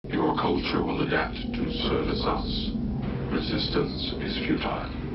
Your culture will adapt to service us. Resistance is futile.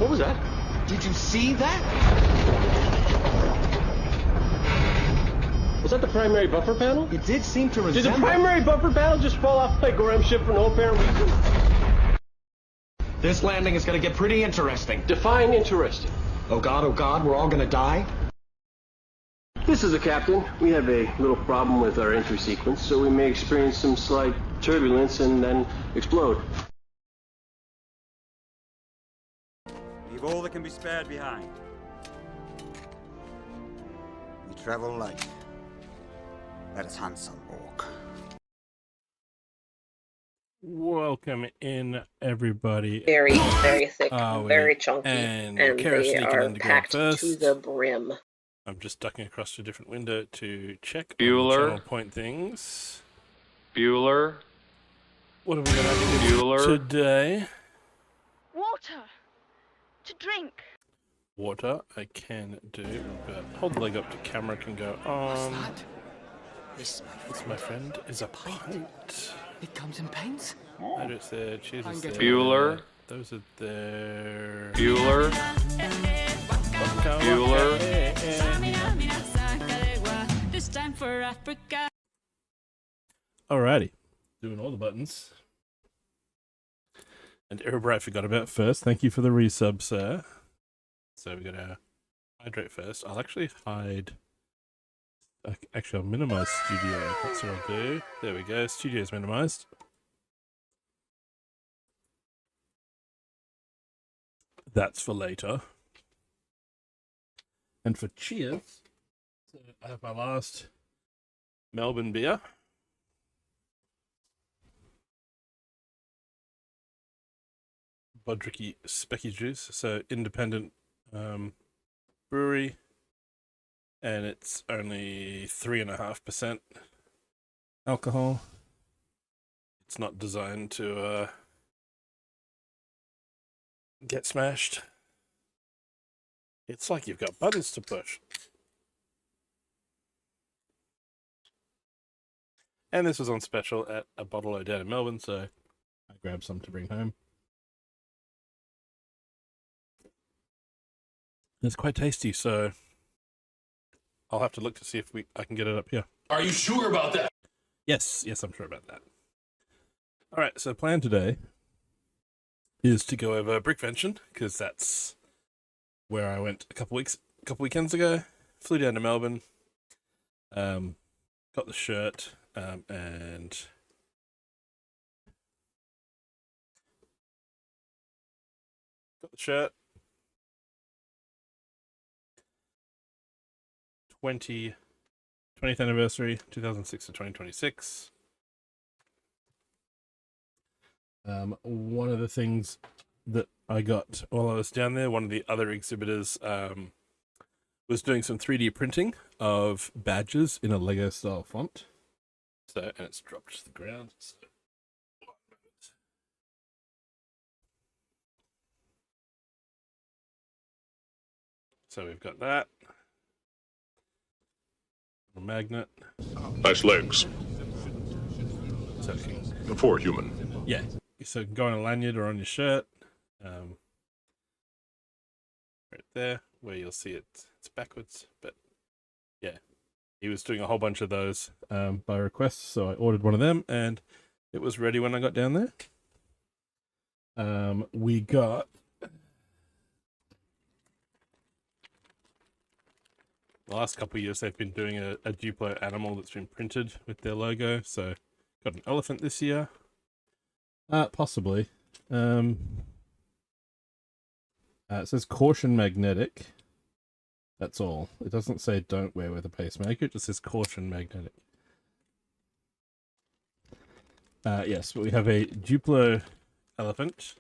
What was that? Did you see that? Was that the primary buffer panel? It did seem to Did resemble... the primary buffer panel just fall off my Gorham ship for no apparent reason? This landing is gonna get pretty interesting. Define interesting. Oh God, we're all gonna die? This is the captain. We have a little problem with our entry sequence, so we may experience some slight turbulence and then explode. Leave all that can be spared behind. We travel light. Let us Hansel walk. Welcome in, everybody. Very thick, very chunky, and and Kara's they sneaking are in to go packed first. to the brim. I'm just ducking across to a different window to check on the Bueller. channel point things. Bueller. What have we got active Bueller. today? Water! To drink! Water, I can do, but hold the leg up to camera can go on. This, This, my friend, is a pint. It comes in pints? Notice there, cheese is there. Bueller. Those are there. Bueller. Bueller. This time for Africa. Alrighty, doing all the buttons. And Erebra I forgot about first. Thank you for the resub, sir. So we're gonna hydrate first. I'll actually hide. Actually, I'll minimize studio. That's what I'll do. There we go. Studio's minimized. That's for later. And for cheers, so I have my last Melbourne beer. Bodricky Specky Juice, so independent brewery, and it's only 3.5% alcohol. It's not designed to get smashed. It's like you've got buttons to push. And this was on special at a bottle down in Melbourne, so I grabbed some to bring home. It's quite tasty, so I'll have to look to see if I can get it up here. Are you sure about that? Yes, I'm sure about that. All right, so the plan today is to go over Brickvention, because that's where I went a couple weekends ago. Flew down to Melbourne, got the shirt, and got the shirt. 20th anniversary, 2006 to 2026. One of the things that I got while I was down there, one of the other exhibitors was doing some 3D printing of badges in a Lego style font. So, and it's dropped to the ground. So we've got that. A magnet. Nice legs. So it can, For a human. yeah. So it can go on a lanyard or on your shirt. Right there, where you'll see it's backwards. But yeah, he was doing a whole bunch of those by request, so I ordered one of them, and it was ready when I got down there. We got the last couple of years they've been doing a Duplo animal that's been printed with their logo. So got an elephant this year. Possibly. It says caution magnetic. That's all. It doesn't say don't wear with a pacemaker. It just says caution magnetic. Yes, but we have a Duplo elephant.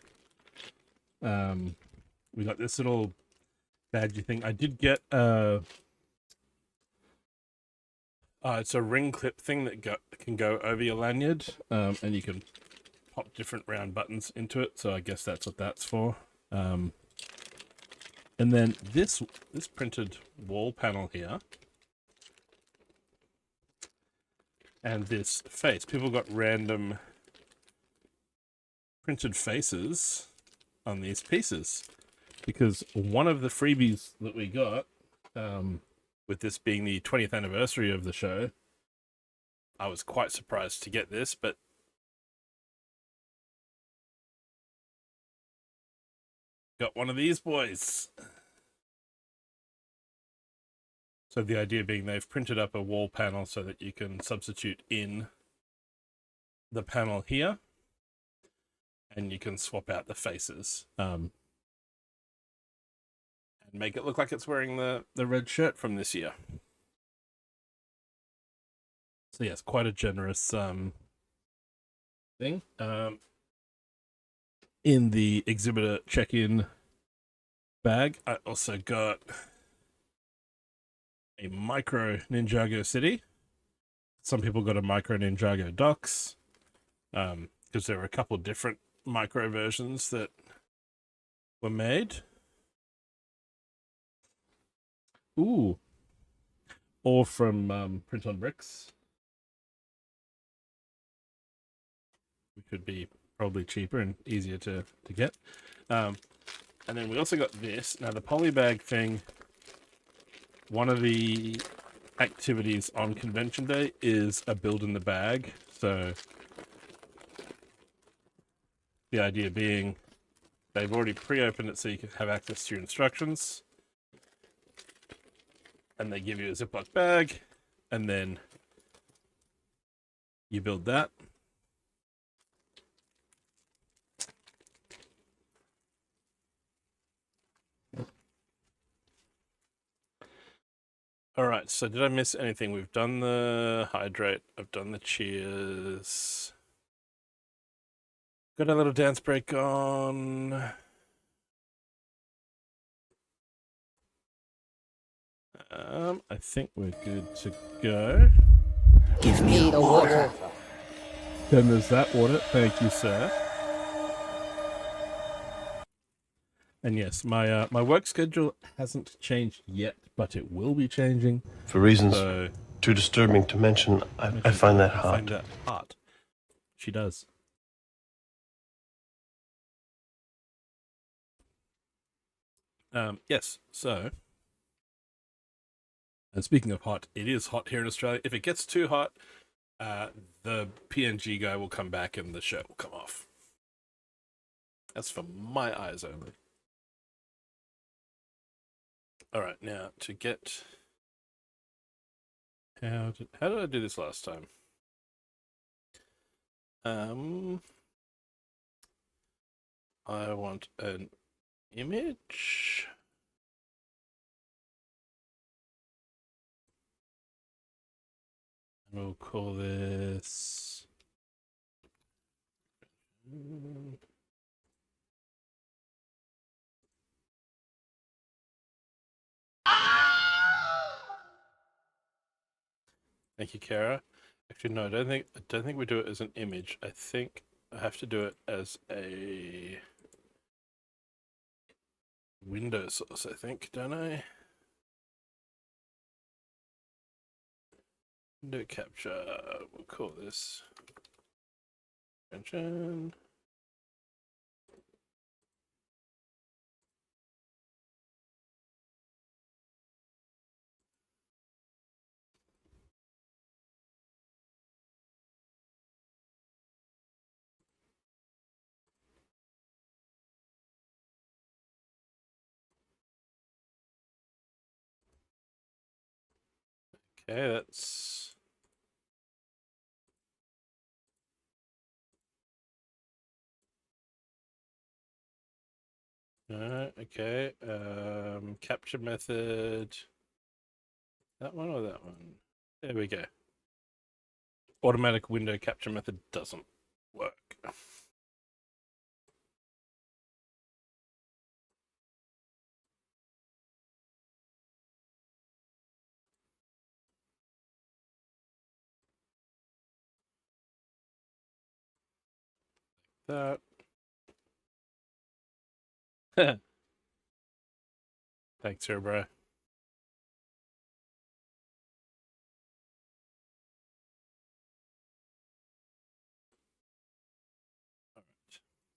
We got this little badgy thing. I did get it's a ring clip thing that can go over your lanyard, and you can pop different round buttons into it. So I guess that's what that's for. And then this printed wall panel here, and this face. People got random printed faces on these pieces. because one of the freebies that we got, with this being the 20th anniversary of the show, I was quite surprised to get this, but got one of these boys. So the idea being they've printed up a wall panel so that you can substitute in the panel here, and you can swap out the faces and make it look like it's wearing the red shirt from this year. So yes, quite a generous thing. In the exhibitor check-in bag, I also got a micro Ninjago City. Some people got a micro Ninjago Docks, because there were a couple different micro versions that were made. Ooh. Or from Print on Bricks, which would be probably cheaper and easier to get. And then we also got this. Now the polybag thing, one of the activities on convention day is a build in the bag. So the idea being they've already pre-opened it so you can have access to your instructions. And they give you a Ziploc bag, and then you build that. All right, so did I miss anything? We've done the hydrate. I've done the cheers. Got a little dance break on. I think we're good to go. Give me the water. Then there's that water. Thank you, sir. And yes, my my work schedule hasn't changed yet, but it will be changing. For reasons So, too disturbing to mention, I find that I hard. find that hot. She does. Yes, so... And speaking of hot, it is hot here in Australia. If it gets too hot, the PNG guy will come back and the shirt will come off. That's for my eyes only. All right, now to get... How did I do this last time? I want an image. We'll call this... Thank you, Kara. Actually, no, I don't think we do it as an image. I think I have to do it as a window source, I think, don't I? Window capture. We'll call this Brickvention. Okay, that's... okay. Capture method. That one or that one? There we go. Automatic window capture method doesn't work. That. Thanks, here, bro.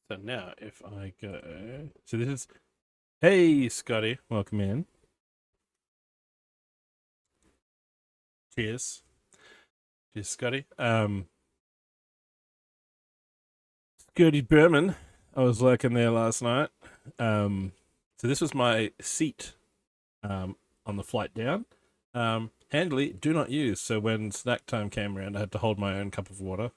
So now if I go, so this is Hey, Scotty, welcome in. Cheers. Cheers, Scotty. Scotty Berman. I was lurking there last night. So this was my seat on the flight down. Handily, do not use. So when snack time came around, I had to hold my own cup of water.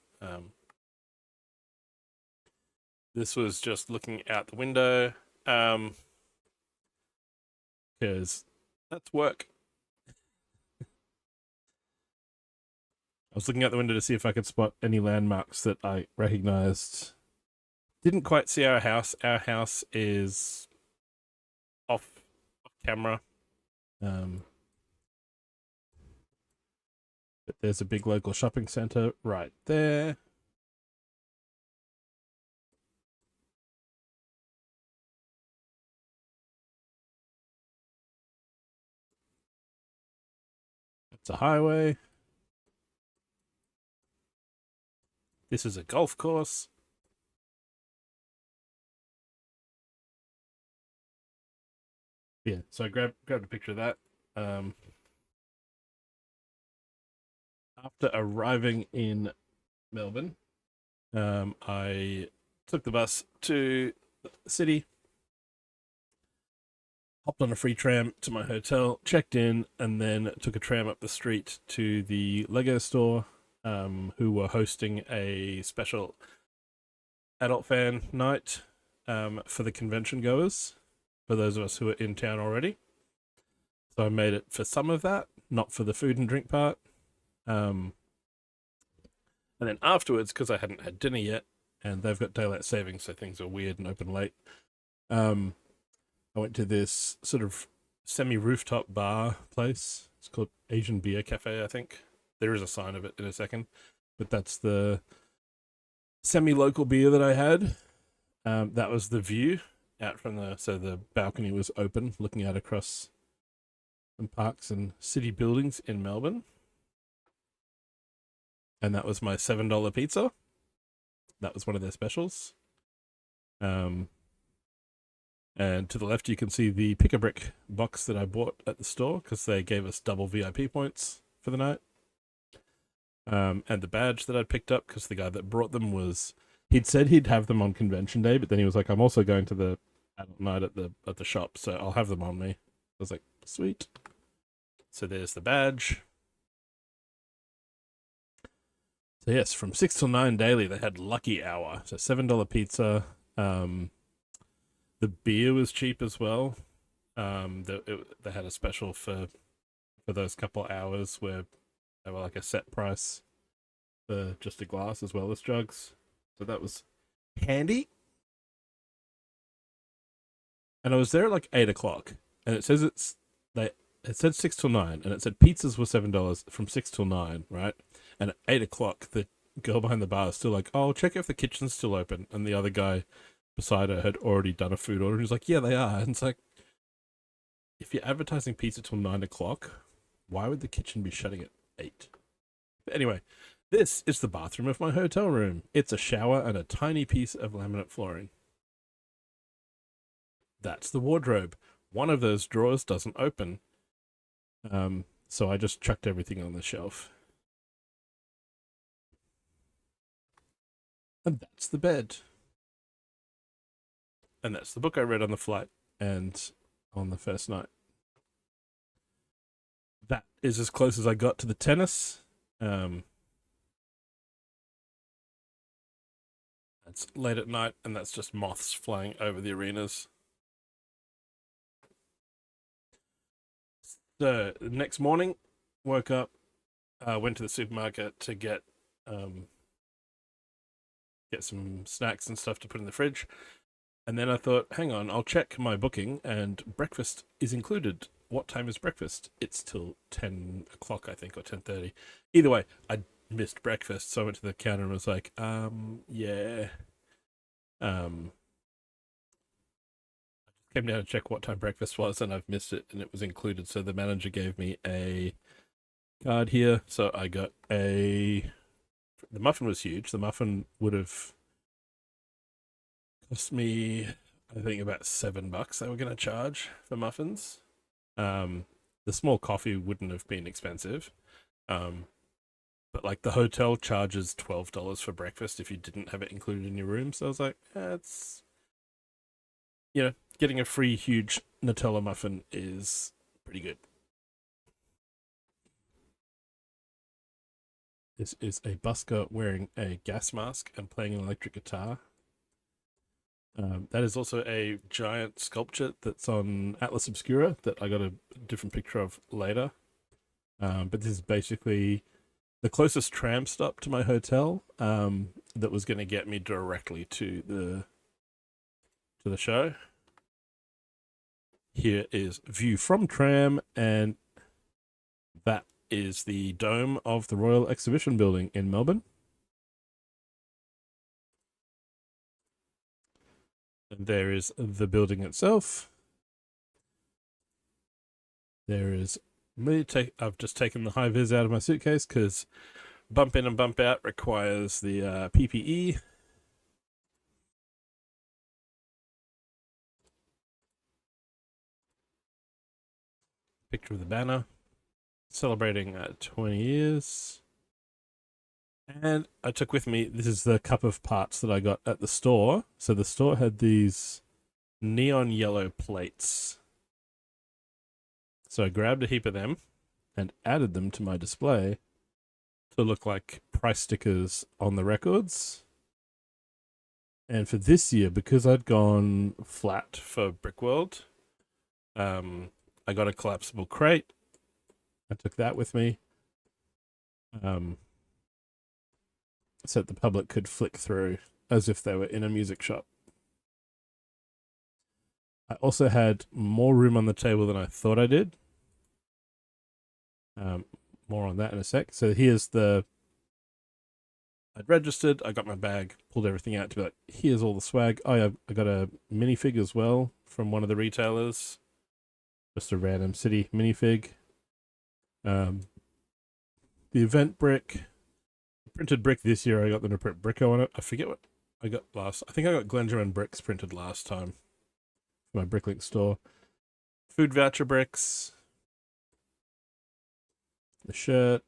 This was just looking out the window. Because that's work. I was looking out the window to see if I could spot any landmarks that I recognized. Didn't quite see our house. Our house is off camera. But there's a big local shopping center right there. It's a highway. This is a golf course. Yeah, so I grabbed a picture of that. After arriving in Melbourne, I took the bus to the city, hopped on a free tram to my hotel, checked in, and then took a tram up the street to the Lego store, who were hosting a special adult fan night for the convention goers, for those of us who are in town already. So I made it for some of that, not for the food and drink part. And then afterwards, because I hadn't had dinner yet, and they've got daylight savings, so things are weird and open late, I went to this sort of semi-rooftop bar place. It's called Asian Beer Cafe, I think. There is a sign of it in a second, but that's the semi-local beer that I had. That was the view out from the balcony was open, looking out across some parks and city buildings in Melbourne. And that was my $7 pizza. That was one of their specials. And to the left, you can see the Pick-a-Brick box that I bought at the store because they gave us double VIP points for the night. And the badge that I picked up because the guy that brought them he'd said he'd have them on convention day, but then he was like, I'm also going to the adult night at the shop, so I'll have them on me. I was like, sweet. So there's the badge. So yes, from 6 till 9 daily, they had lucky hour. So $7 pizza. The beer was cheap as well. They had a special for those couple hours where they were like a set price for just a glass as well as jugs. So that was handy. And I was there at like 8 o'clock, and it says it said 6 till 9, and it said pizzas were $7 from 6 till 9, right? And at 8 o'clock, the girl behind the bar is still like, oh, check if the kitchen's still open. And the other guy beside her had already done a food order. And he's like, yeah, they are. And it's like, if you're advertising pizza till 9 o'clock, why would the kitchen be shutting at 8? But anyway, this is the bathroom of my hotel room. It's a shower and a tiny piece of laminate flooring. That's the wardrobe. One of those drawers doesn't open. So I just chucked everything on the shelf. And that's the bed. And that's the book I read on the flight and on the first night. That is as close as I got to the tennis. It's late at night, and that's just moths flying over the arenas. So, the next morning, woke up, went to the supermarket to get some snacks and stuff to put in the fridge. And then I thought, hang on, I'll check my booking, and breakfast is included. What time is breakfast? It's till 10 o'clock, I think, or 10:30. Either way, I missed breakfast, so I went to the counter and was like, yeah. I came down to check what time breakfast was, and I've missed it, and it was included. So the manager gave me a card here, so I got the muffin was huge. The muffin would have cost me I think about $7 they were going to charge for muffins. The small coffee wouldn't have been expensive. But like the hotel charges $12 for breakfast if you didn't have it included in your room. So I was like, it's, getting a free huge Nutella muffin is pretty good. This is a busker wearing a gas mask and playing an electric guitar. That is also a giant sculpture that's on Atlas Obscura that I got a different picture of later. But this is basically the closest tram stop to my hotel that was going to get me directly to the show. Here is view from tram, and that is the dome of the Royal Exhibition Building in Melbourne. And there is the building itself. There is me. I've just taken the high vis out of my suitcase because bump in and bump out requires the PPE. Picture of the banner celebrating 20 years. And I took with me, this is the cup of parts that I got at the store. So the store had these neon yellow plates. So I grabbed a heap of them and added them to my display to look like price stickers on the records. And for this year, because I'd gone flat for Brickworld, I got a collapsible crate. I took that with me. So that the public could flick through as if they were in a music shop. I also had more room on the table than I thought I did. More on that in a sec. So here's I'd registered, I got my bag, pulled everything out to be like, here's all the swag. Oh yeah, I got a minifig as well from one of the retailers. Just a random city minifig. The event brick. Printed brick this year, I got them to print Bricko on it. I forget what I got last. I think I got Glengerman bricks printed last time for my Bricklink store. Food voucher bricks. The shirt.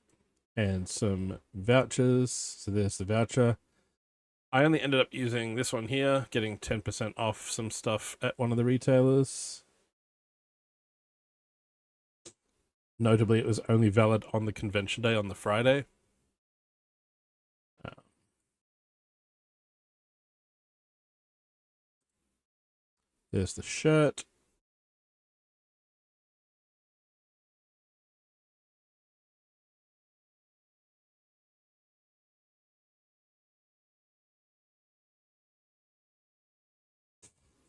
And some vouchers. So there's the voucher. I only ended up using this one here, getting 10% off some stuff at one of the retailers. Notably, it was only valid on the convention day on the Friday. There's the shirt.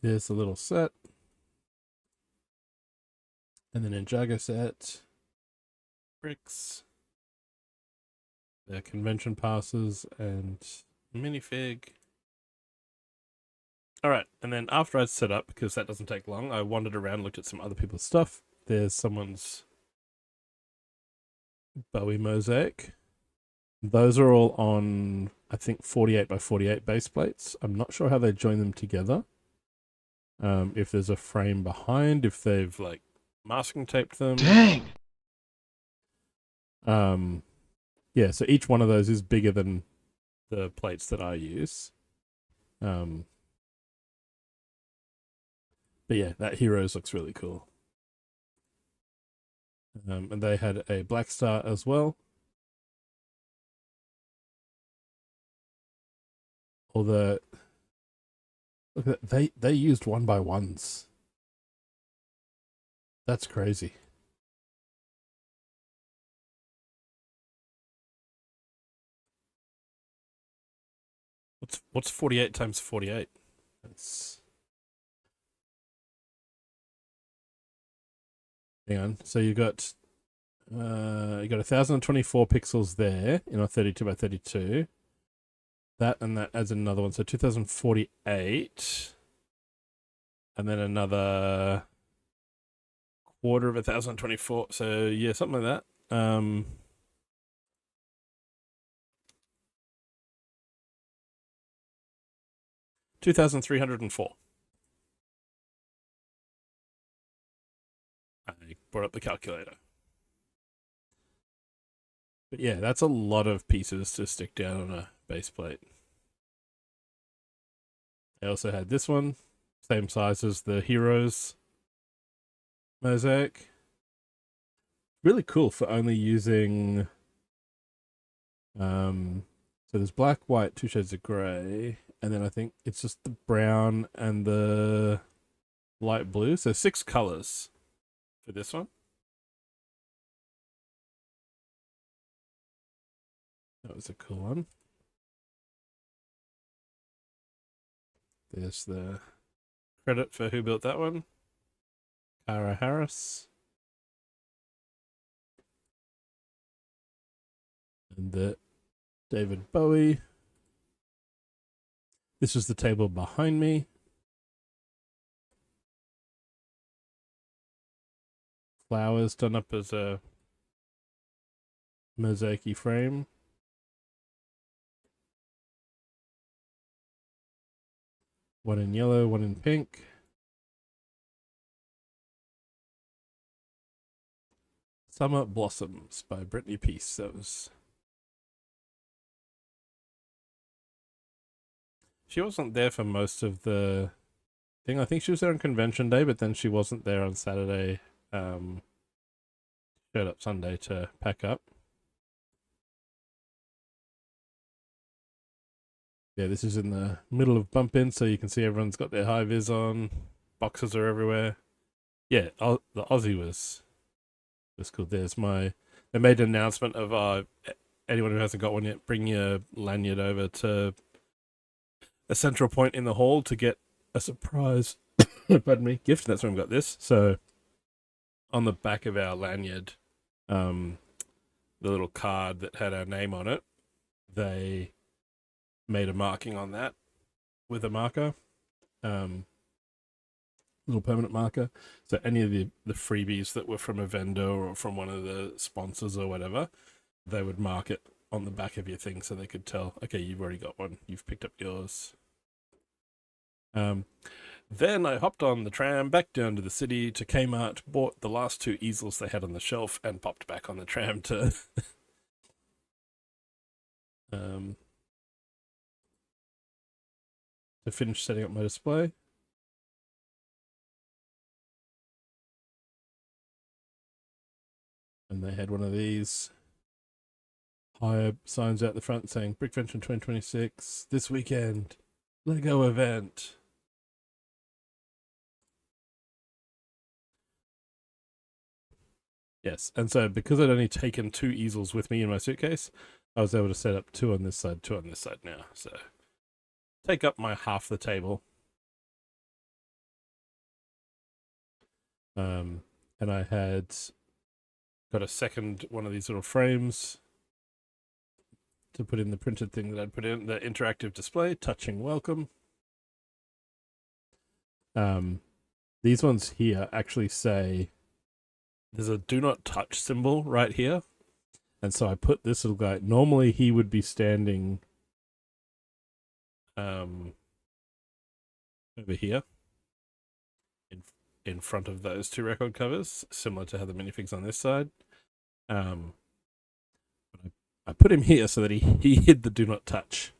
There's the little set. And then Ninjago set. Bricks. Their convention passes and minifig. Alright, and then after I'd set up, because that doesn't take long, I wandered around, looked at some other people's stuff. There's someone's Bowie mosaic. Those are all on, I think, 48 by 48 base plates. I'm not sure how they join them together. If there's a frame behind, if they've, like, masking taped them. Dang! Yeah, so each one of those is bigger than the plates that I use. But yeah, that Heroes looks really cool. And they had a Black Star as well. Although, look at that, they used 1x1s. That's crazy. What's 48 times 48? That's... Hang on. So you got 1024 pixels there in a 32 by 32. That and that adds another one. So 2048. And then another quarter of 1024. So yeah, something like that. 2304. brought up the calculator. But yeah, that's a lot of pieces to stick down on a base plate. I also had this one, same size as the Heroes mosaic. Really cool for only using so there's black, white, 2 shades of grey, and then I think it's just the brown and the light blue. So 6 colors for this one. That was a cool one. There's the credit for who built that one. Cara Harris. And the David Bowie. This is the table behind me. Flowers done up as a mosaic-y frame. One in yellow, one in pink. Summer Blossoms by Brittany Peace. That was... She wasn't there for most of the thing. I think she was there on convention day, but then she wasn't there on Saturday. Showed up Sunday to pack up. Yeah, this is in the middle of bump in, so you can see everyone's got their high vis on. Boxes are everywhere. Yeah, the Aussie was cool. There's my... They made an announcement of anyone who hasn't got one yet, bring your lanyard over to a central point in the hall to get a surprise pardon me, gift. That's when we got this. So on the back of our lanyard, the little card that had our name on it, they made a marking on that with a marker, little permanent marker. So any of the freebies that were from a vendor or from one of the sponsors or whatever, they would mark it on the back of your thing so they could tell, okay, you've already got one, you've picked up yours. Then I hopped on the tram back down to the city to Kmart, bought the last 2 easels they had on the shelf, and popped back on the tram to finish setting up my display. And they had one of these higher signs out the front saying Brickvention 2026 this weekend, Lego event. Yes, and so because I'd only taken 2 easels with me in my suitcase, I was able to set up 2 on this side, 2 on this side now. So take up my half the table. And I had got a second one of these little frames to put in the printed thing that I'd put in, the interactive display, touching welcome. These ones here actually say, there's a do not touch symbol right here. And so I put this little guy, normally he would be standing over here in front of those 2 record covers, similar to how the minifigs on this side. But I put him here so that he hid the do not touch.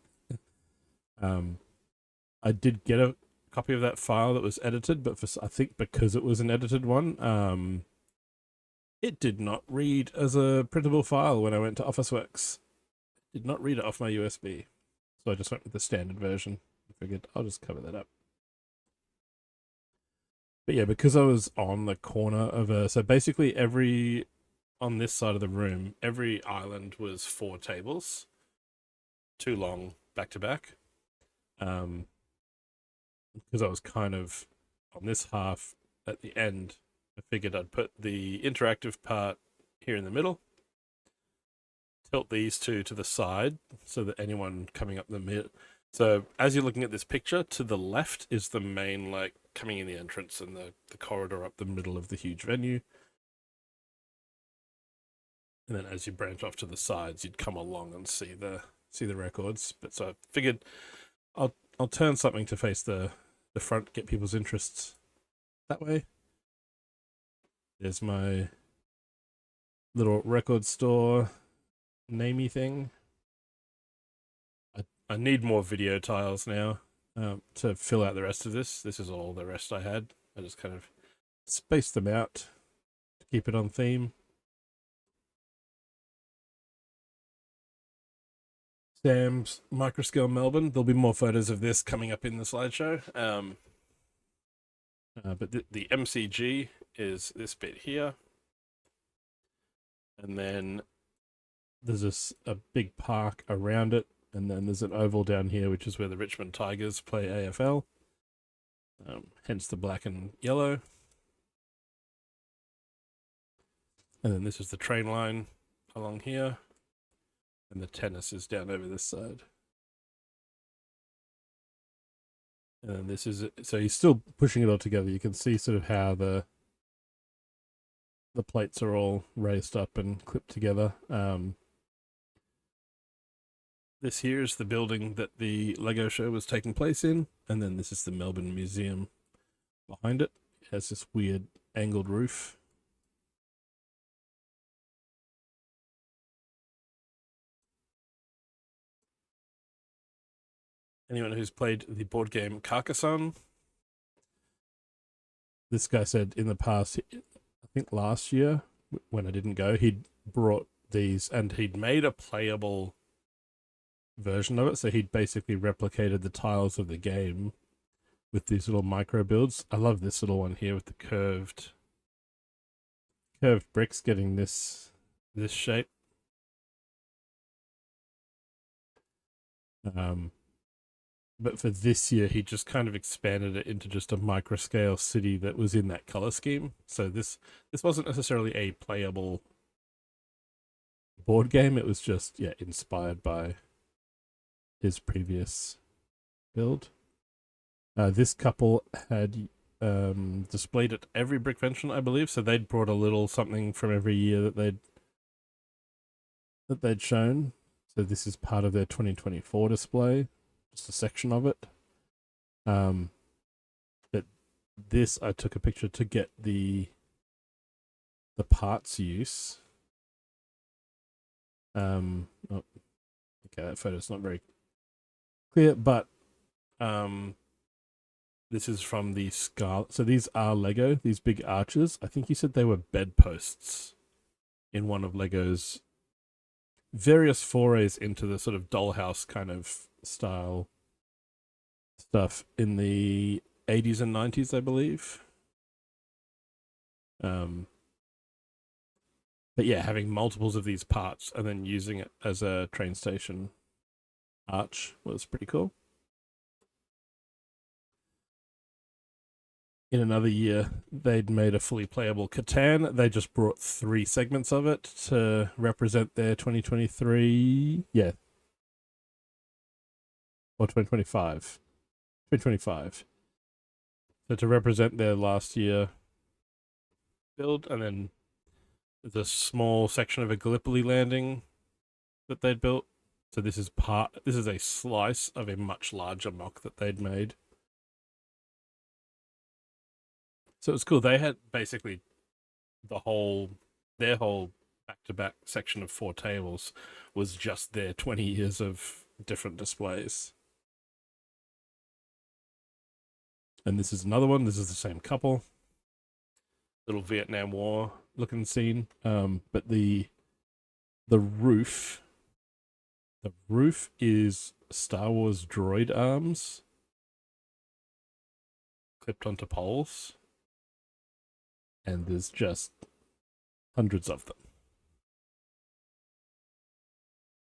I did get a copy of that file that was edited, but I think because it was an edited one, it did not read as a printable file when I went to Officeworks. It did not read it off my USB. So I just went with the standard version. I figured I'll just cover that up. But yeah, because I was on the corner of so basically on this side of the room, every island was 4 tables. 2 long, back to back. Because I was kind of on this half at the end, I figured I'd put the interactive part here in the middle, tilt these 2 to the side so that anyone coming up the middle. So as you're looking at this picture, to the left is the main, like, coming in the entrance and the corridor up the middle of the huge venue. And then as you branch off to the sides, you'd come along and see the records. But so I figured I'll turn something to face the front, get people's interests that way. There's my little record store namey thing. I need more video tiles now to fill out the rest of this. This is all the rest I had. I just kind of spaced them out to keep it on theme. Sam's Microscale Melbourne. There'll be more photos of this coming up in the slideshow. But the MCG is this bit here. And then there's a big park around it. And then there's an oval down here, which is where the Richmond Tigers play AFL. Hence the black and yellow. And then this is the train line along here. And the tennis is down over this side. And then this is, so he's still pushing it all together. You can see sort of how the plates are all raised up and clipped together. This here is the building that the Lego show was taking place in. And then this is the Melbourne Museum behind it. It has this weird angled roof. Anyone who's played the board game Carcassonne, this guy said in the past, I think last year when I didn't go, he'd brought these and he'd made a playable version of it. So he'd basically replicated the tiles of the game with these little micro builds. I love this little one here with the curved bricks getting this shape. But for this year, he just kind of expanded it into just a micro-scale city that was in that color scheme. So this wasn't necessarily a playable board game. It was just, yeah, inspired by his previous build. This couple had displayed at every Brickvention, I believe. So they'd brought a little something from every year that they'd shown. So this is part of their 2024 display. Just a section of it. But this I took a picture to get the parts use. Oh, okay, that photo's not very clear, but this is from the Scarlet. So these are Lego, these big arches. I think he said they were bedposts in one of Lego's various forays into the sort of dollhouse kind of style stuff in the 80s and 90s, I believe. But yeah, having multiples of these parts and then using it as a train station arch was pretty cool. In another year, they'd made a fully playable Catan. They just brought 3 segments of it to represent their 2023, yeah, or 2025. 2025. So to represent their last year build, and then the small section of a Gallipoli landing that they'd built. So this is a slice of a much larger mock that they'd made. So it was cool. They had basically their whole back-to-back section of 4 tables was just their 20 years of different displays. And this is another one. This is the same couple. Little Vietnam War looking scene. But the roof is Star Wars droid arms clipped onto poles. And there's just hundreds of them.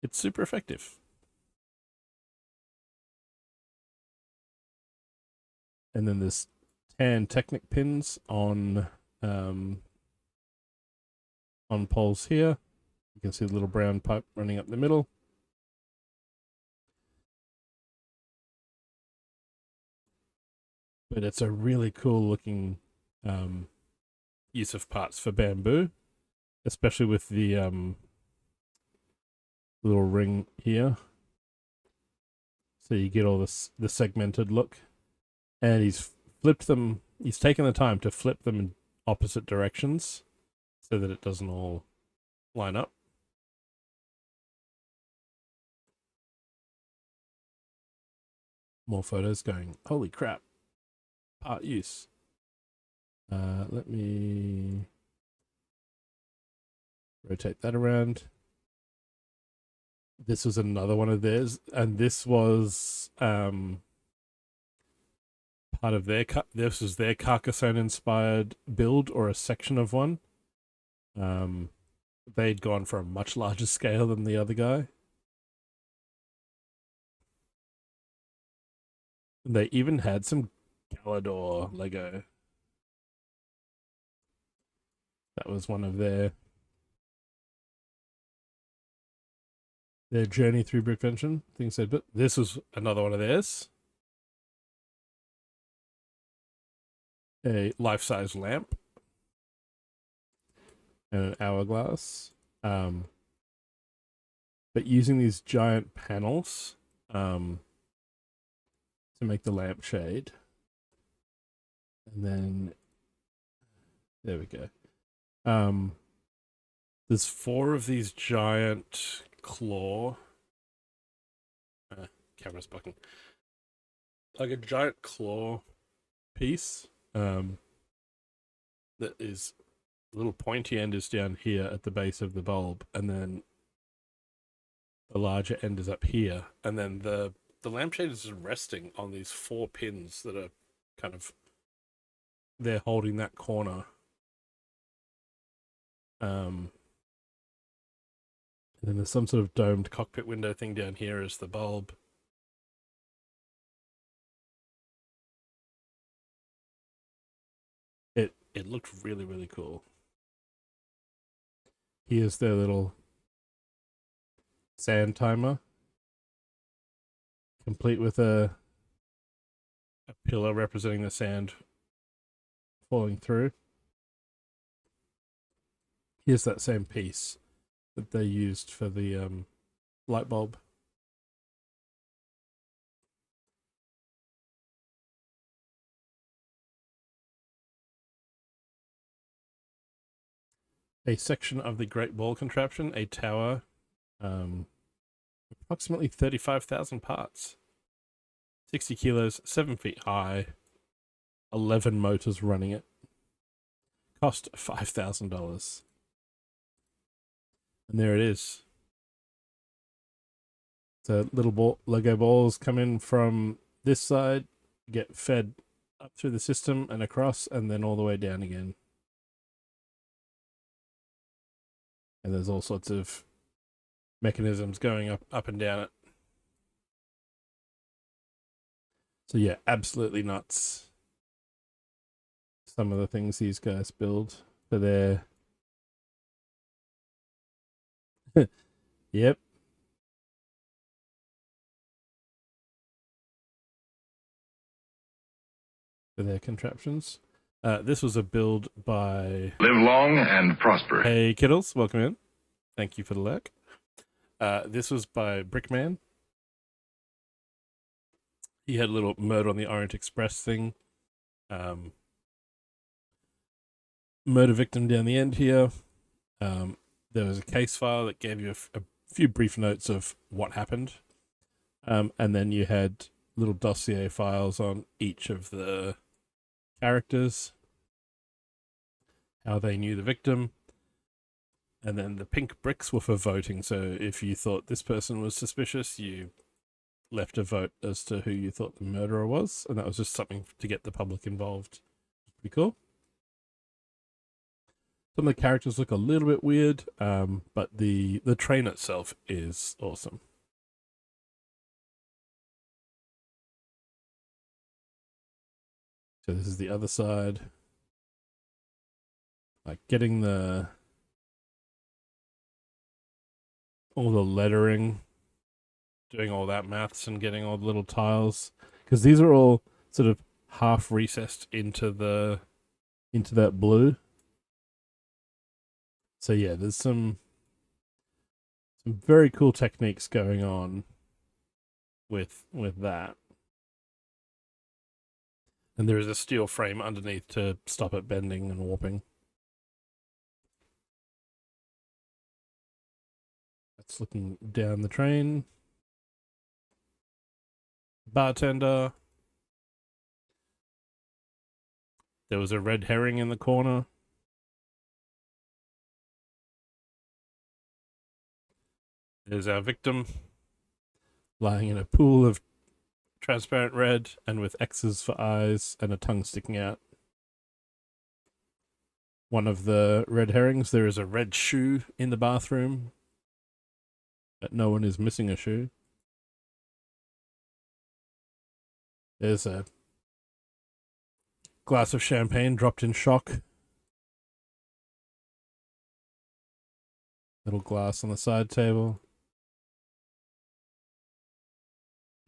It's super effective. And then there's 10 Technic pins on poles here. You can see the little brown pipe running up the middle. But it's a really cool looking use of parts for bamboo, especially with the little ring here. So you get all this segmented look. And he's flipped them. He's taken the time to flip them opposite directions so that it doesn't all line up. More photos going, holy crap, part use. Let me rotate that around. This was another one of theirs, and this was part of their this was their Carcassonne inspired build, or a section of one. They'd gone for a much larger scale than the other guy. And they even had some Galador Lego. That was one of their journey through Brickvention, things said, but this was another one of theirs. A life-size lamp and an hourglass. But using these giant panels to make the lampshade. And then there we go. There's 4 of these giant claw camera's bucking, like a giant claw piece that is, the little pointy end is down here at the base of the bulb, and then the larger end is up here, and then the lampshade is resting on these 4 pins that are kind of, they're holding that corner. And then there's some sort of domed cockpit window thing down here as the bulb. It looked really, really cool. Here's their little sand timer, complete with a pillar representing the sand falling through. Here's that same piece that they used for the light bulb. A section of the Great Wall contraption, a tower, approximately 35,000 parts, 60 kilos, 7 feet high, 11 motors running it, cost $5,000. And there it is. So little Lego balls come in from this side, get fed up through the system and across, and then all the way down again. And there's all sorts of mechanisms going up and down it. So yeah, absolutely nuts. Some of the things these guys build for their... Yep. For their contraptions. This was a build by... Live long and prosper. Hey, Kiddles, welcome in. Thank you for the lurk. This was by Brickman. He had a little Murder on the Orient Express thing. Murder victim down the end here. There was a case file that gave you a few brief notes of what happened. And then you had little dossier files on each of the characters, how they knew the victim, and then the pink bricks were for voting. So if you thought this person was suspicious, you left a vote as to who you thought the murderer was, and that was just something to get the public involved. Pretty cool. Some of the characters look a little bit weird, but the train itself is awesome. So this is the other side. Like getting all the lettering, doing all that maths and getting all the little tiles. Because these are all sort of half recessed into that blue. So yeah, there's some very cool techniques going on with that. And there is a steel frame underneath to stop it bending and warping. That's looking down the train. Bartender. There was a red herring in the corner. There's our victim lying in a pool of transparent red and with X's for eyes and a tongue sticking out. One of the red herrings, there is a red shoe in the bathroom, but no one is missing a shoe. There's a glass of champagne dropped in shock. Little glass on the side table.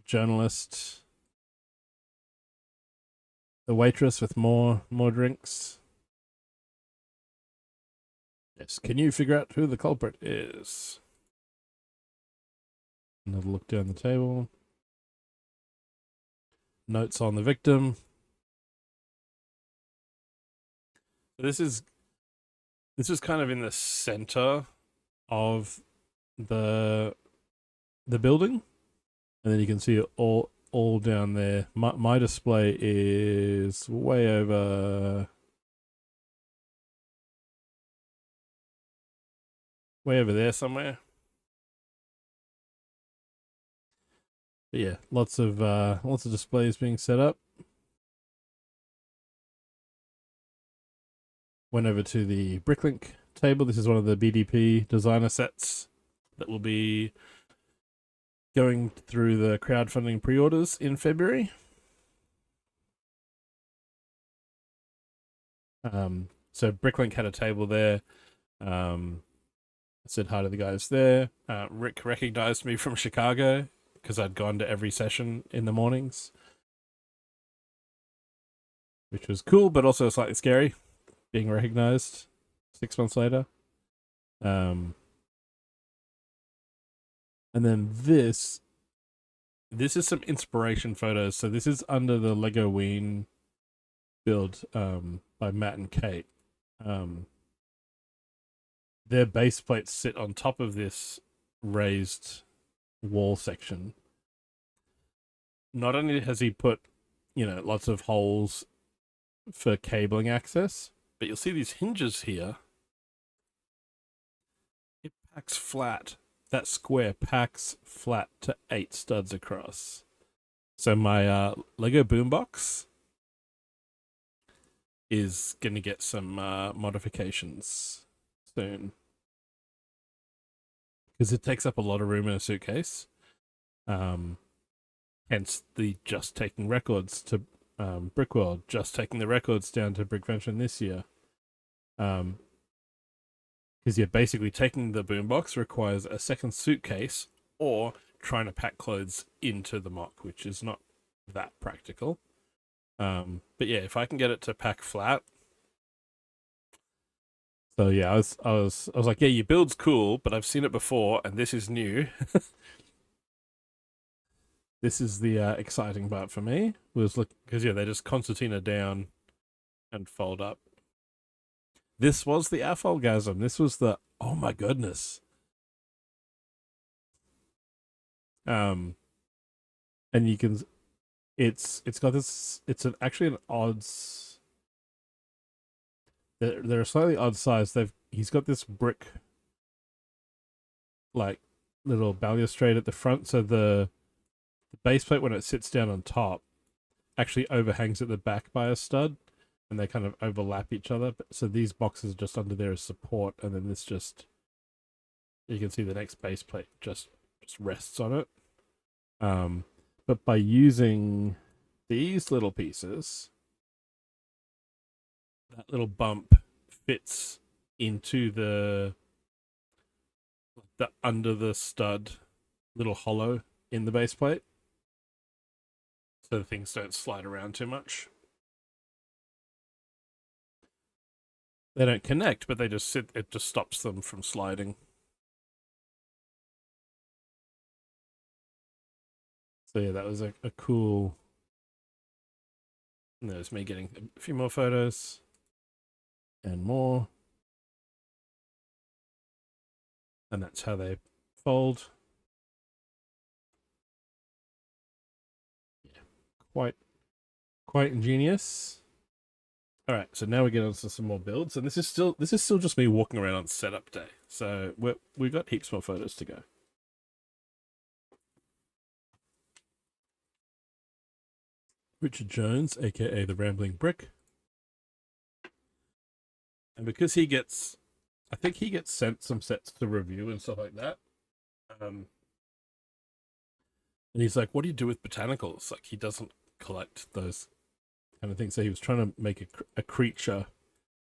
Journalist. The waitress with more drinks. Yes, can you figure out who the culprit is? Another look down the table. Notes on the victim. This is kind of in the center of the building, and then you can see it all down there. My display is way over there somewhere. But yeah, lots of displays being set up. Went over to the Bricklink table. This is one of the BDP designer sets that will be going through the crowdfunding pre-orders in February. So Bricklink had a table there. I said hi to the guys there. Rick recognized me from Chicago because I'd gone to every session in the mornings, which was cool, but also slightly scary, being recognized 6 months later. And then this is some inspiration photos. So this is under the Lego Ween build by Matt and Kate. Their base plates sit on top of this raised wall section. Not only has he put, lots of holes for cabling access, but you'll see these hinges here. It packs flat. That square packs flat to 8 studs across. So my Lego boombox is going to get some modifications soon, because it takes up a lot of room in a suitcase. Hence the just taking records to Brickworld, just taking the records down to Brickvention this year. Because you're basically taking the boombox requires a second suitcase or trying to pack clothes into the mock, which is not that practical. But yeah, if I can get it to pack flat. So yeah, I was like, yeah, your build's cool, but I've seen it before, and this is new. This is the exciting part for me. Was look, because yeah, they just concertina down and fold up. This was the Affolgasm. This was the oh my goodness. And you can, it's got this. It's actually an odds. They're a slightly odd size. He's got this brick, like little balustrade at the front, so the base plate when it sits down on top actually overhangs at the back by a stud, and they kind of overlap each other. So these boxes are just under there as support, and then this just, you can see the next base plate just rests on it. But by using these little pieces, that little bump fits into the under the stud little hollow in the base plate, so the things don't slide around too much. They don't connect, but they just sit. It just stops them from sliding. So yeah, that was a cool And there's me getting a few more photos. And more. And that's how they fold. Yeah, quite ingenious. All right, so now we get on to some more builds, and this is still just me walking around on setup day. So we've got heaps more photos to go. Richard Jones, aka the Rambling Brick, and because he gets, I think he gets sent some sets to review and stuff like that. And he's like, "What do you do with botanicals?" Like, he doesn't collect those kind of things. So he was trying to make a creature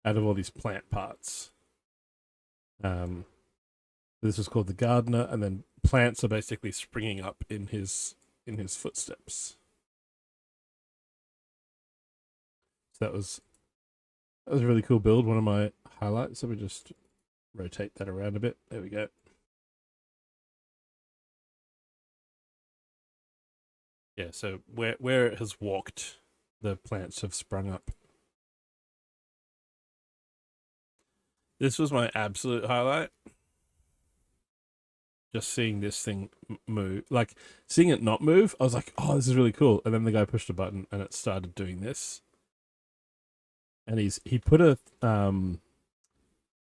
out of all these plant parts. This was called the gardener, and then plants are basically springing up in his footsteps. So that was a really cool build. One of my highlights. Let me just rotate that around a bit. There we go. Yeah, so where it has walked, the plants have sprung up. This was my absolute highlight. Just seeing this thing move, like seeing it not move, I was like, "Oh, this is really cool." And then the guy pushed a button, and it started doing this. And he put a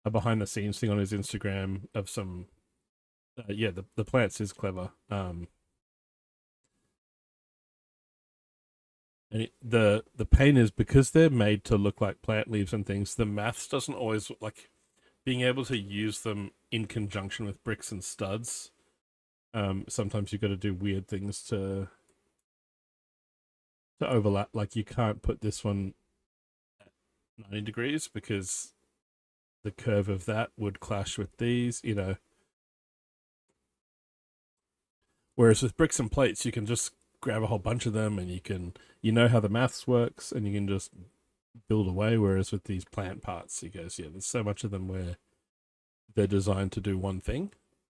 behind the scenes thing on his Instagram of some, yeah, the plants is clever. And the pain is because they're made to look like plant leaves and things. The maths doesn't always, like, being able to use them in conjunction with bricks and studs. Sometimes you've got to do weird things to overlap. Like, you can't put this one at 90 degrees because the curve of that would clash with these, you know. Whereas with bricks and plates, you can just grab a whole bunch of them and you know how the maths works and you can just build away. Whereas with these plant parts, he goes, yeah, there's so much of them where they're designed to do one thing,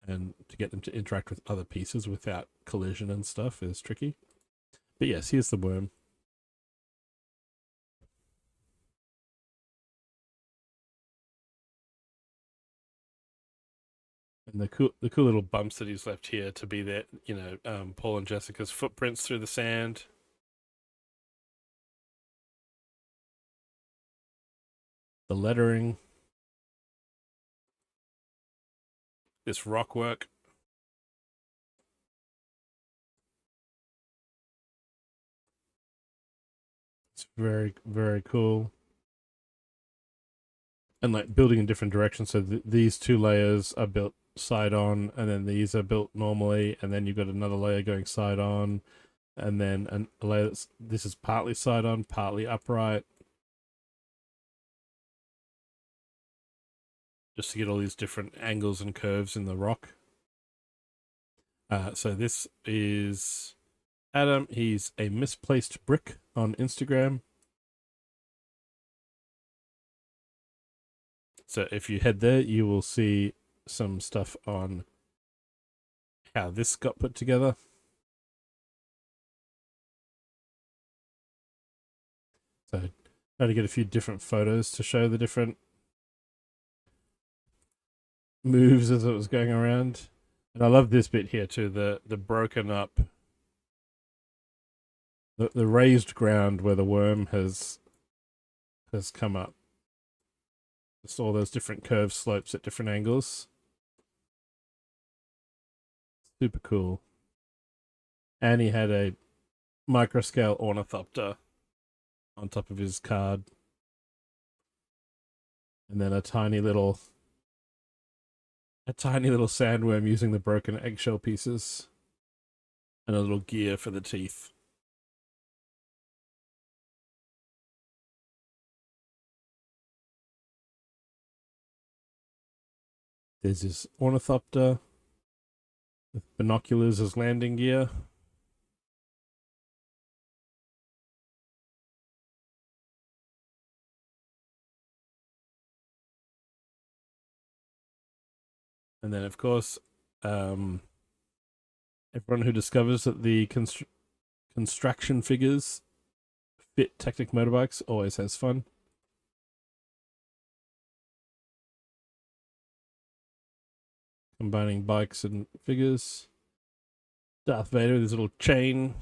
and to get them to interact with other pieces without collision and stuff is tricky. But yes, here's the worm. And the cool little bumps that he's left here to be there, you know, Paul and Jessica's footprints through the sand. The lettering. This rock work. It's very, very cool. And like building in different directions. So these two layers are built side on, and then these are built normally, and then you've got another layer going side on, and then a layer this is partly side on, partly upright. Just to get all these different angles and curves in the rock. So this is Adam. He's a misplaced brick on Instagram. So if you head there, you will see some stuff on how this got put together. So try to get a few different photos to show the different moves as it was going around. And I love this bit here too, the broken up, the raised ground where the worm has come up. Just all those different curved slopes at different angles. Super cool. And he had a microscale ornithopter on top of his card. And then a tiny little sandworm using the broken eggshell pieces. And a little gear for the teeth. There's this ornithopter with binoculars as landing gear. And then, of course, everyone who discovers that the construction figures Fit Technic motorbikes always has fun. Combining bikes and figures. Darth Vader with his little chain.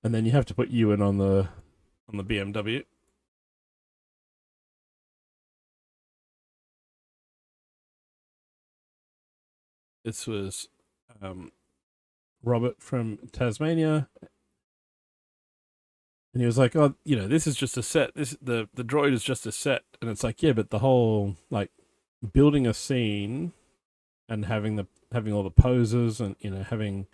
And then you have to put Ewan on the BMW. This was Robert from Tasmania. And he was like, "Oh, you know, this is just a set. The droid is just a set." And it's like, yeah, but the whole like building a scene and having all the poses and having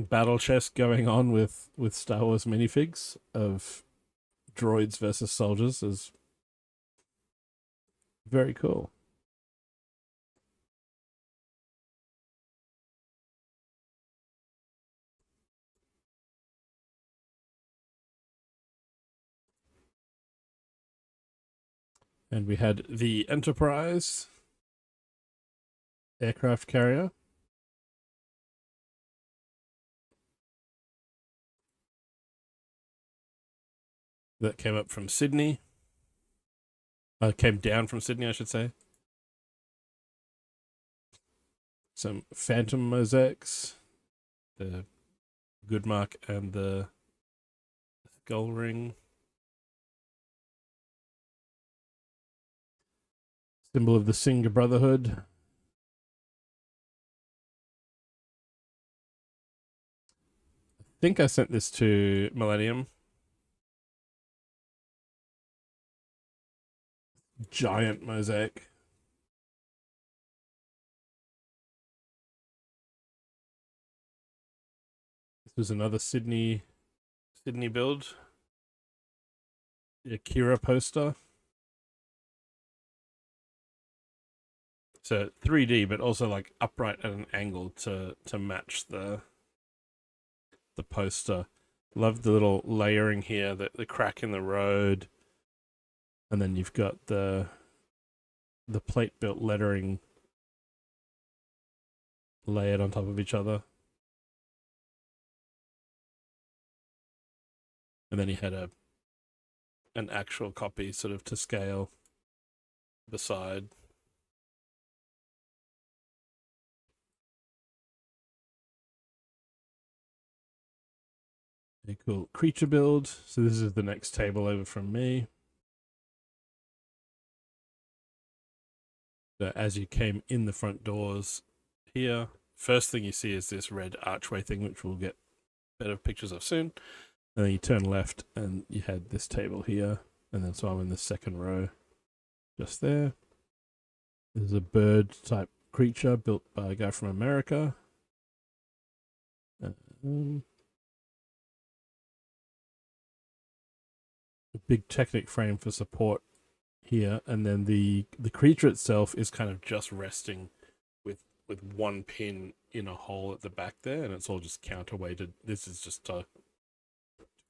battle chess going on with Star Wars minifigs of droids versus soldiers is very cool. And we had the Enterprise aircraft carrier. That came up from Sydney. Came down from Sydney, I should say. Some Phantom mosaics. The Goodmark and the Skull Ring. Symbol of the Singer Brotherhood. I think I sent this to Millennium. Giant mosaic. This was another Sydney build. The Akira poster. So 3D, but also like upright at an angle to match the poster. Love the little layering here, the crack in the road, and then you've got the plate built lettering layered on top of each other. And then you had an actual copy sort of to scale beside. Okay, cool. Creature build. So this is the next table over from me. So as you came in the front doors here, first thing you see is this red archway thing, which we'll get better pictures of soon. And then you turn left and you had this table here. And then so I'm in the second row just there. There's a bird type creature built by a guy from America. A big Technic frame for support here, and then the creature itself is kind of just resting with one pin in a hole at the back there, and it's all just counterweighted. This is just to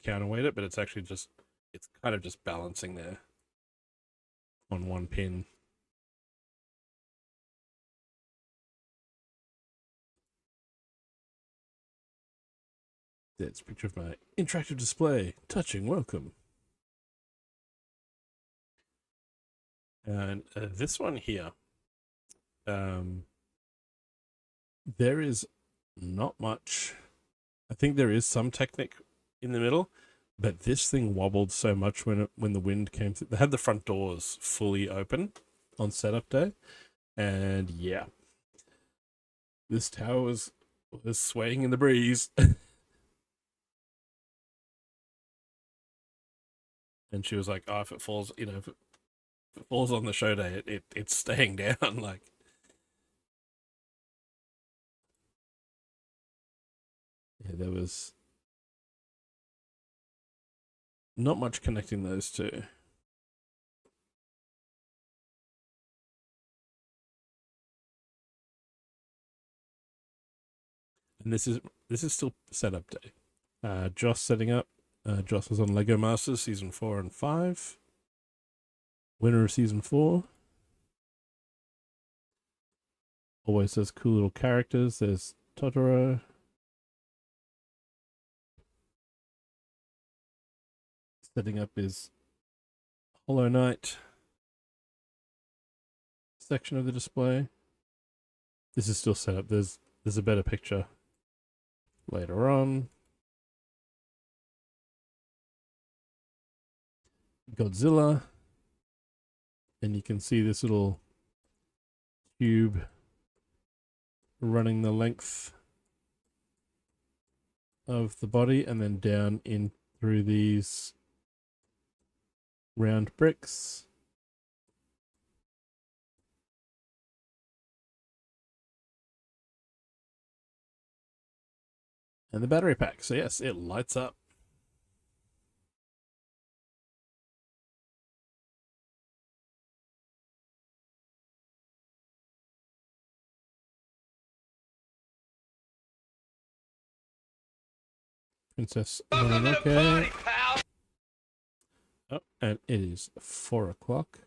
counterweight it, but it's actually just, it's kind of just balancing there on one pin. That's a picture of my interactive display. Touching, welcome. And this one here, there is not much. I think there is some Technic in the middle, but this thing wobbled so much when the wind came through. They had the front doors fully open on setup day, and yeah, this tower was swaying in the breeze. And she was like, "Oh, if it falls, if it falls on the show day, it's staying down." Like, yeah, there was not much connecting those two. And this is still setup day. Joss setting up. Joss was on Lego Masters season 4 and 5. Winner of season 4. always has cool little characters. There's Totoro. Setting up his Hollow Knight section of the display. This is still set up. There's a better picture later on. Godzilla. And you can see this little tube running the length of the body and then down in through these round bricks. And the battery pack. So yes, it lights up. Princess Mononoke. Oh, and it is 4 o'clock.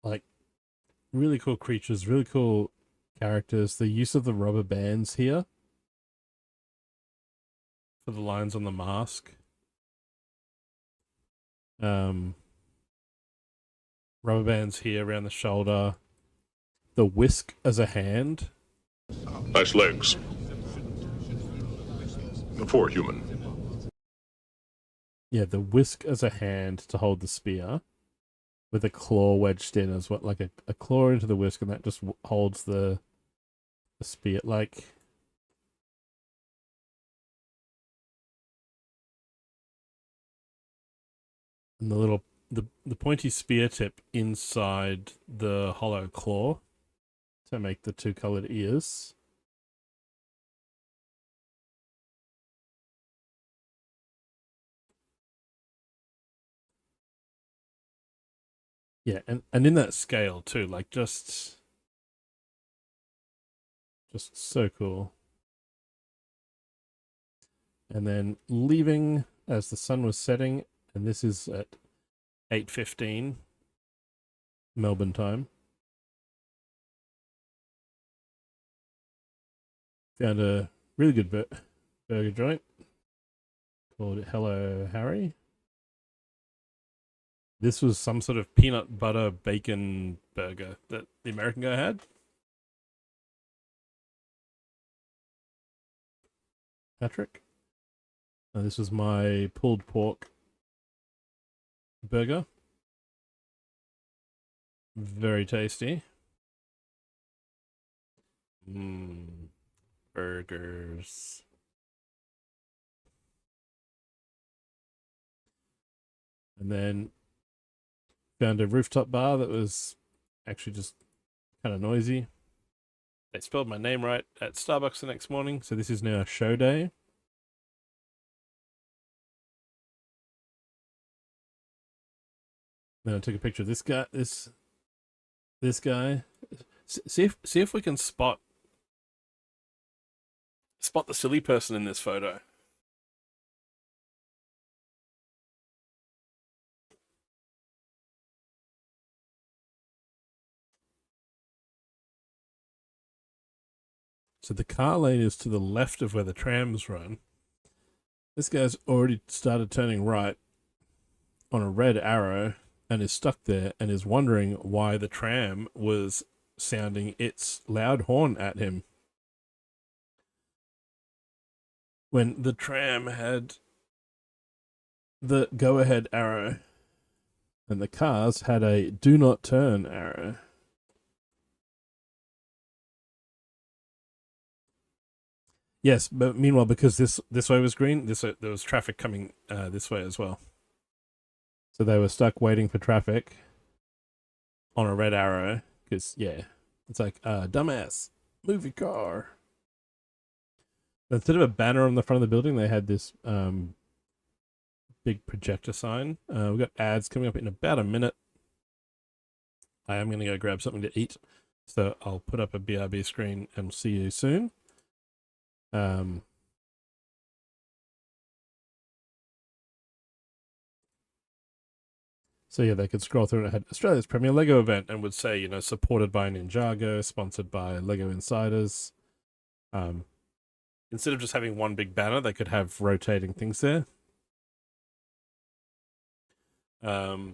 Like, really cool creatures, really cool characters. The use of the rubber bands here for the lines on the mask. Rubber bands here around the shoulder. The whisk as a hand. Nice legs. For a human. Yeah, the whisk as a hand to hold the spear. With a claw wedged in as well. Like a claw into the whisk, and that just holds the spear. Like... And the little... The pointy spear tip inside the hollow claw to make the two colored ears. Yeah, and in that scale too, like just so cool. And then leaving as the sun was setting, and this is at 8:15 Melbourne time. Found a really good burger joint called Hello Harry. This was some sort of peanut butter bacon burger that the American guy had. Patrick. This was my pulled pork burger. Very tasty. Burgers. And then found a rooftop bar that was actually just kind of noisy. They spelled my name right at Starbucks the next morning, so this is now show day. Then I took a picture of this guy. This guy. See if we can spot the silly person in this photo. So the car lane is to the left of where the trams run. This guy's already started turning right on a red arrow and is stuck there and is wondering why the tram was sounding its loud horn at him. When the tram had the go-ahead arrow and the cars had a do not turn arrow. Yes, but meanwhile, because this way was green, there was traffic coming this way as well. So they were stuck waiting for traffic on a red arrow. Because, yeah, it's like, dumbass, move your car. Instead of a banner on the front of the building, they had this big projector sign. We've got ads coming up in about a minute. I am going to go grab something to eat. So I'll put up a BRB screen and see you soon. So yeah, they could scroll through and it had Australia's premier Lego event and would say, supported by Ninjago, sponsored by Lego Insiders. Instead of just having one big banner, they could have rotating things there. So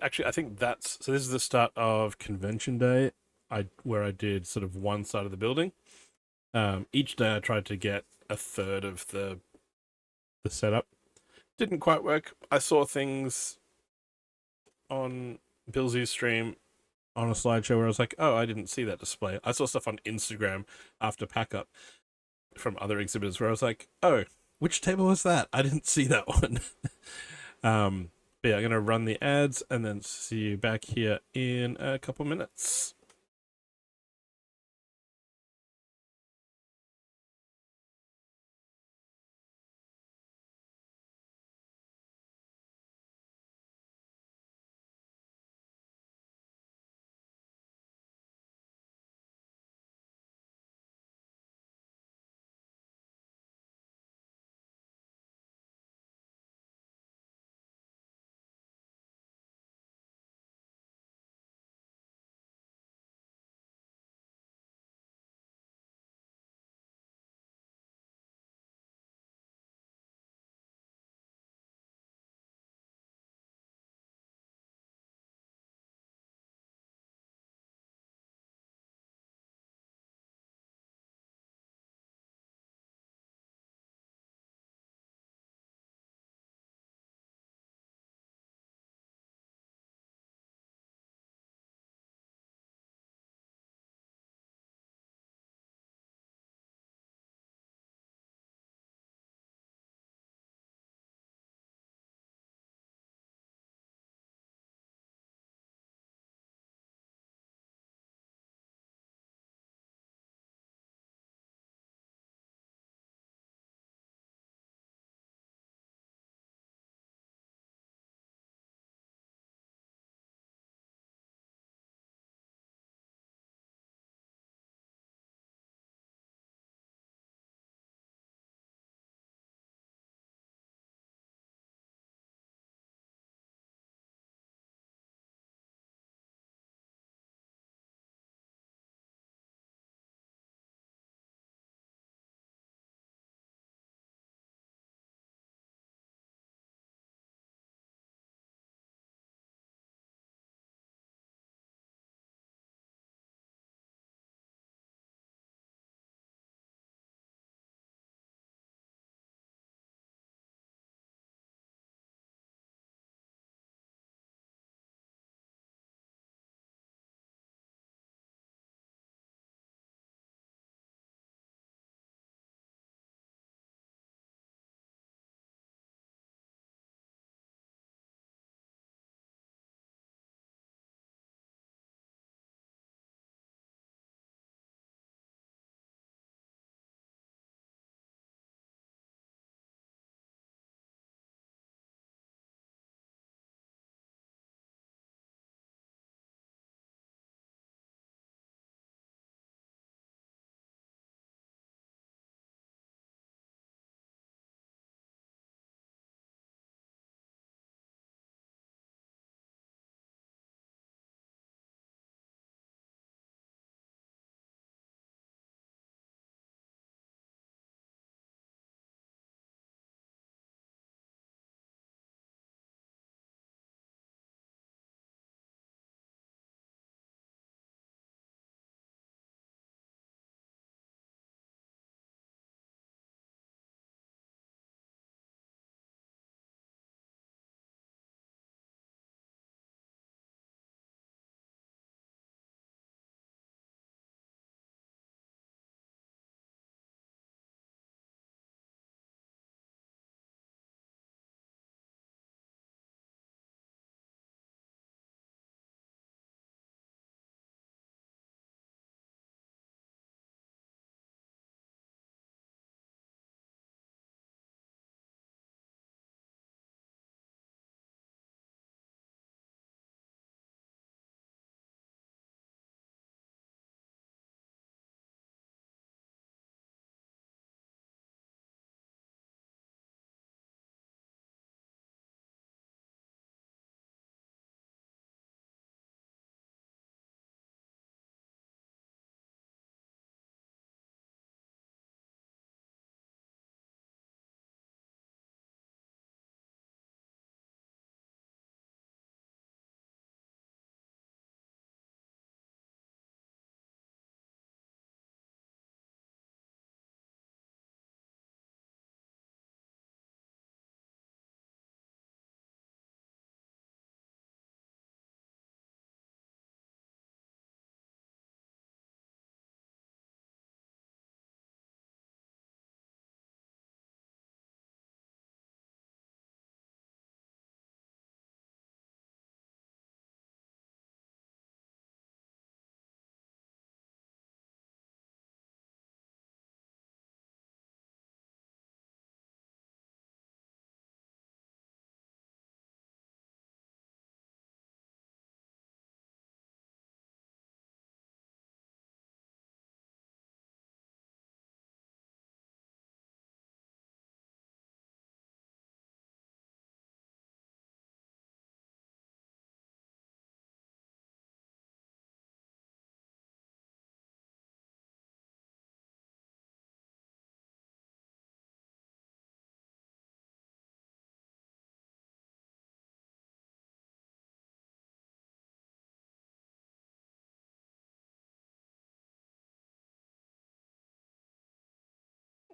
actually, I think this is the start of convention day. Where I did sort of one side of the building. Each day I tried to get a third of the setup. Didn't quite work. I saw things on Billsy's stream on a slideshow where I was like, oh, I didn't see that display. I saw stuff on Instagram after pack up from other exhibitors where I was like, oh, which table was that? I didn't see that one. But yeah, I'm going to run the ads and then see you back here in a couple minutes.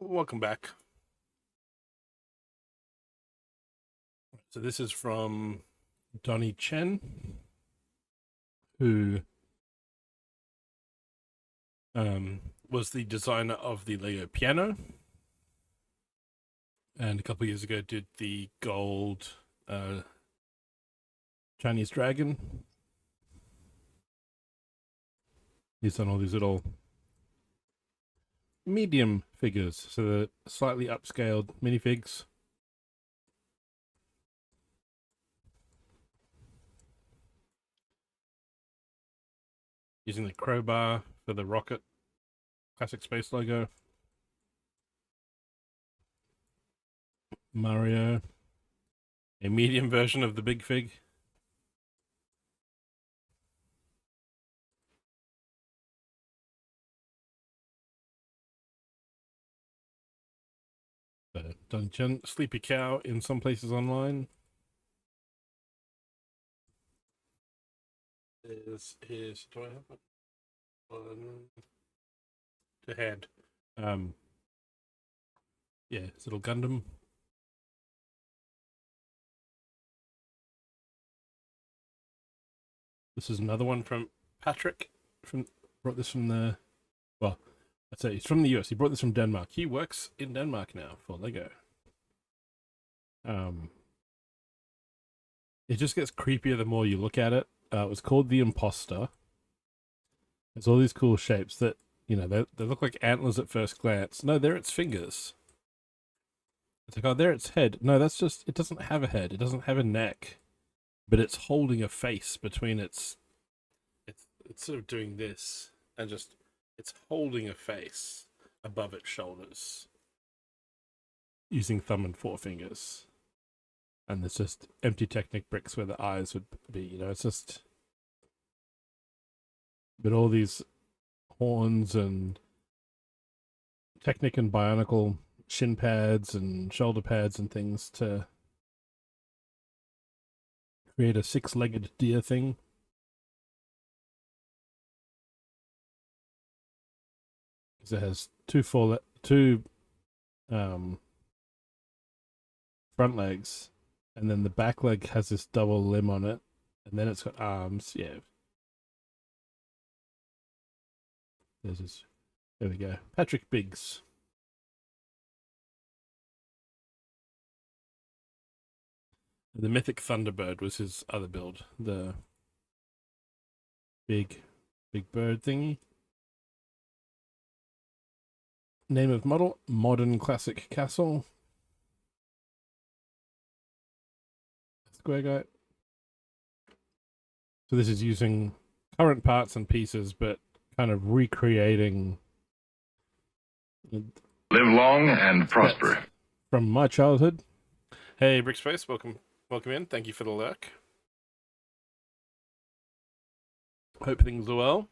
Welcome back. So this is from Donnie Chen, who was the designer of the Lego piano, and a couple of years ago did the gold Chinese dragon. He's done all these little medium figures, so the slightly upscaled minifigs. Using the crowbar for the rocket classic space logo. Mario, a medium version of the big fig. Dungeon Sleepy Cow in some places online. Is do I have it? One to hand. Yeah, it's little Gundam. This is another one from Patrick. Brought this from the, well, I'd say he's from the US. He brought this from Denmark. He works in Denmark now for Lego. It just gets creepier the more you look at it. It was called the Imposter. There's all these cool shapes that, you know, they look like antlers at first glance. No, they're its fingers. It's like, oh, there its head. No, that's just, it doesn't have a head. It doesn't have a neck. But it's holding a face between it's sort of doing this, and just, it's holding a face above its shoulders. Using thumb and forefingers. And there's just empty Technic bricks where the eyes would be, you know, it's just... But all these horns and Technic and Bionicle shin pads and shoulder pads and things to create a six-legged deer thing. Because it has two front legs, and then the back leg has this double limb on it, and then it's got arms. Yeah. There we go. Patrick Biggs. The Mythic Thunderbird was his other build. The big bird thingy. Name of model, Modern Classic Castle. Square guy. So this is using current parts and pieces, but kind of recreating. Live long and prosper. From my childhood. Hey, Brickspace, welcome in. Thank you for the lurk. Hope things are well.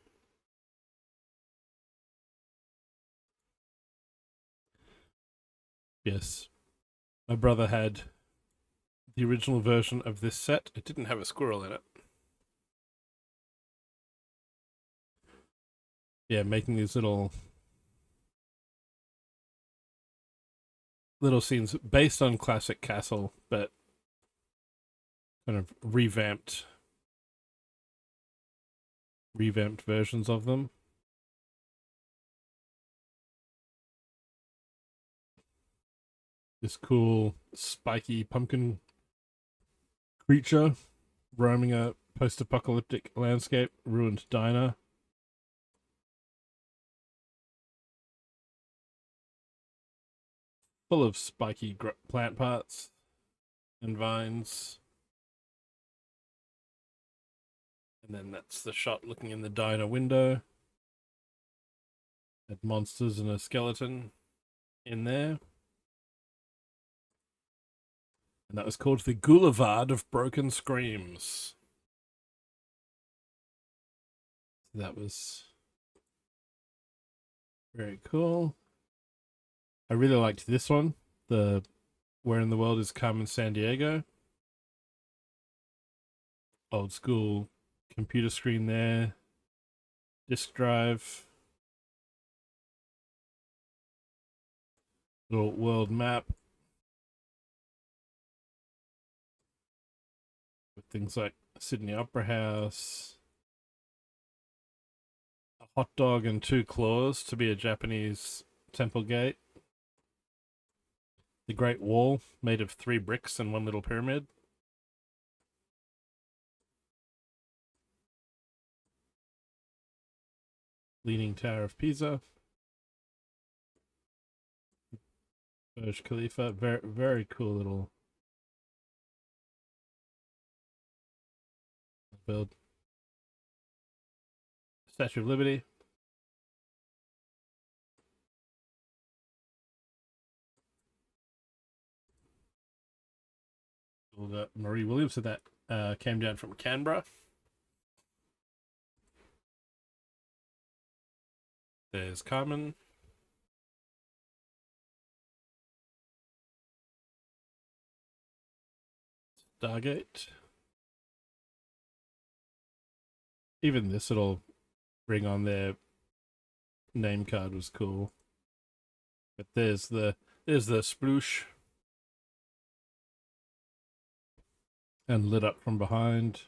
Yes, my brother had the original version of this set. It didn't have a squirrel in it. Yeah, making these little scenes based on classic Castle, but kind of revamped versions of them. This cool spiky pumpkin creature roaming a post-apocalyptic landscape, ruined diner. Full of spiky plant parts and vines. And then that's the shot looking in the diner window. Had monsters and a skeleton in there. And that was called the Boulevard of Broken Screams. That was very cool. I really liked this one, the Where in the World is Carmen Sandiego. Old school computer screen there. Disk drive. Little world map with things like Sydney Opera House, a hot dog and 2 claws to be a Japanese temple gate, the Great Wall made of 3 bricks and 1 little pyramid, Leaning Tower of Pisa, Burj Khalifa. Very, very cool little build. Statue of Liberty. Marie Williams, so that came down from Canberra. There's Carmen. Stargate. Even this little ring on their name card was cool. But there's the sploosh. And lit up from behind.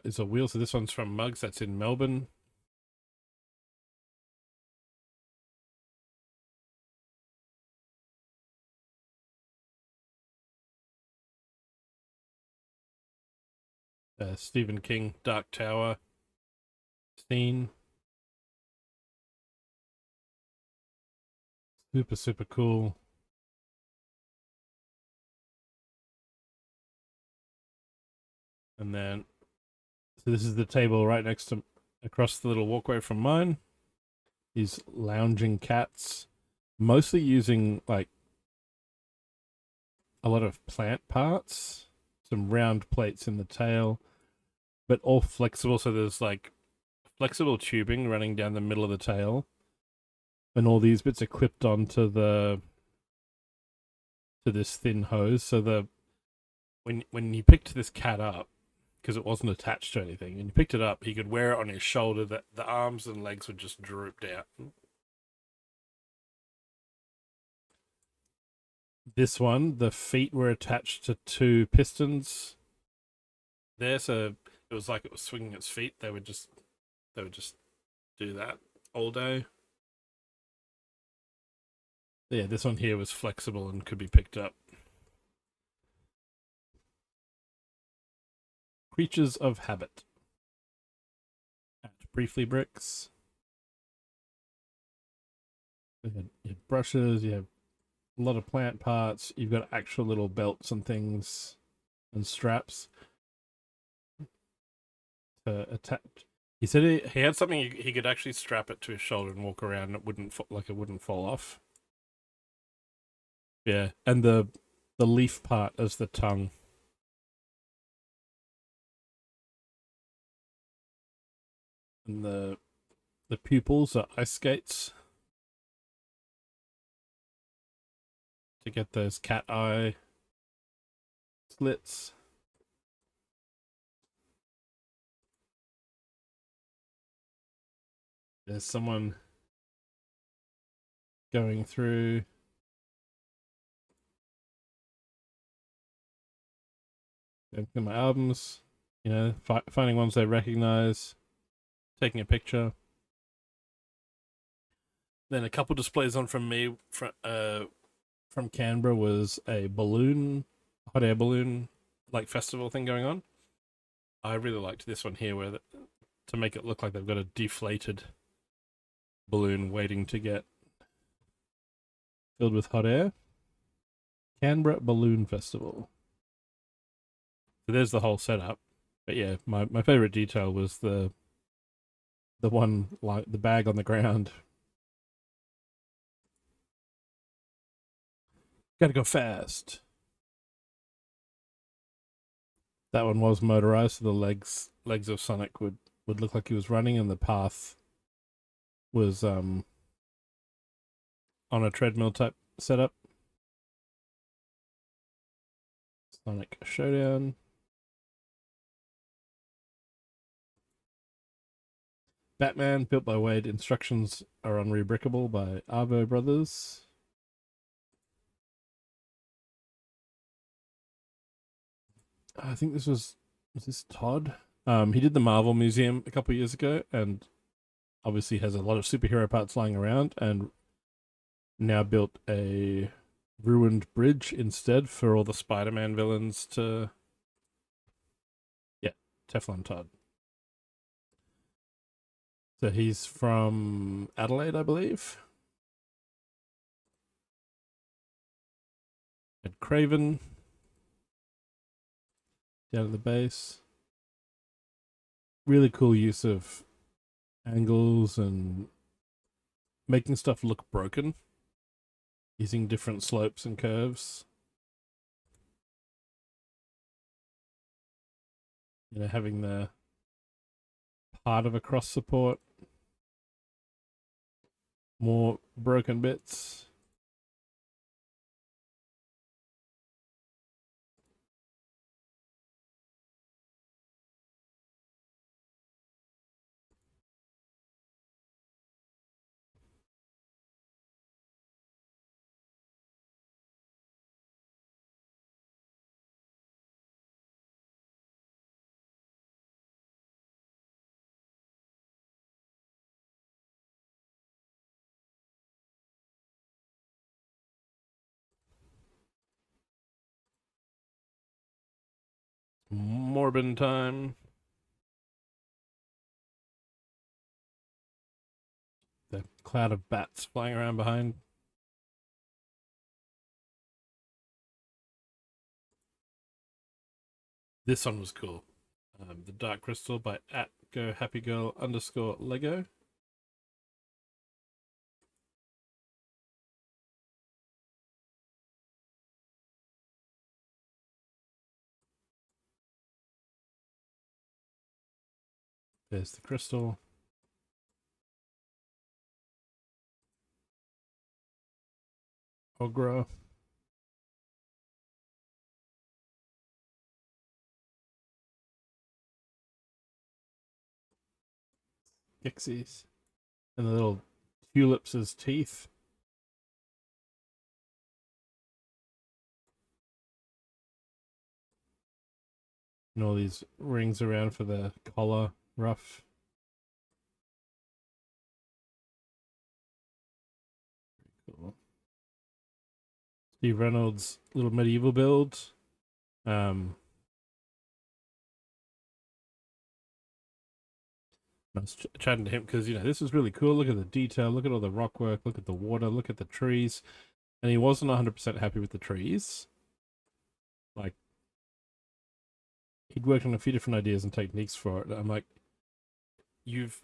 Is a wheel, so this one's from Mugs, that's in Melbourne. Stephen King, Dark Tower scene. Super, super cool. And then, so this is the table right next to, across the little walkway from mine. These lounging cats, mostly using like a lot of plant parts, some round plates in the tail, but all flexible. So there's like flexible tubing running down the middle of the tail, and all these bits are clipped onto to this thin hose. So when you picked this cat up, because it wasn't attached to anything, and you picked it up, he could wear it on his shoulder, that the arms and legs would just droop down. This one, the feet were attached to 2 pistons there, so it was like it was swinging its feet. They would just do that all day. Yeah, this one here was flexible and could be picked up. Creatures of Habit. At Briefly Bricks. You have brushes, you have a lot of plant parts, you've got actual little belts and things and straps to attach. He said he had something he could actually strap it to his shoulder and walk around, and it wouldn't fall off. Yeah, and the leaf part as the tongue. And the pupils are ice skates to get those cat eye slits. There's someone going through my albums, you know, finding ones they recognize, taking a picture. Then a couple displays on from me from Canberra was a balloon, hot air balloon like festival thing going on. I really liked this one here, where to make it look like they've got a deflated balloon waiting to get filled with hot air. Canberra Balloon Festival. So there's the whole setup. But yeah, my favorite detail was the one, like the bag on the ground. Gotta go fast. That one was motorized, so the legs of Sonic would look like he was running, and the path was on a treadmill type setup. Sonic Showdown. Batman, built by Wade. Instructions are unrebrickable by Arvo Brothers. I think this was this Todd? He did the Marvel Museum a couple of years ago, and obviously has a lot of superhero parts lying around, and now built a ruined bridge instead for all the Spider-Man villains to... Yeah, Teflon Todd. So he's from Adelaide, I believe. Ed Craven. Down at the base. Really cool use of angles and making stuff look broken. Using different slopes and curves. You know, having the part of a cross support. More broken bits. Morbin time. The cloud of bats flying around behind. This one was cool. The Dark Crystal by @GoHappyGirl_Lego. There's the crystal. Ogre. Pixies. And the little tulips as teeth. And all these rings around for the collar ruff. Cool. Steve Reynolds' little medieval build. I was chatting to him because, you know, this is really cool. Look at the detail. Look at all the rock work. Look at the water. Look at the trees. And he wasn't 100% happy with the trees. Like, he'd worked on a few different ideas and techniques for it. I'm like, you've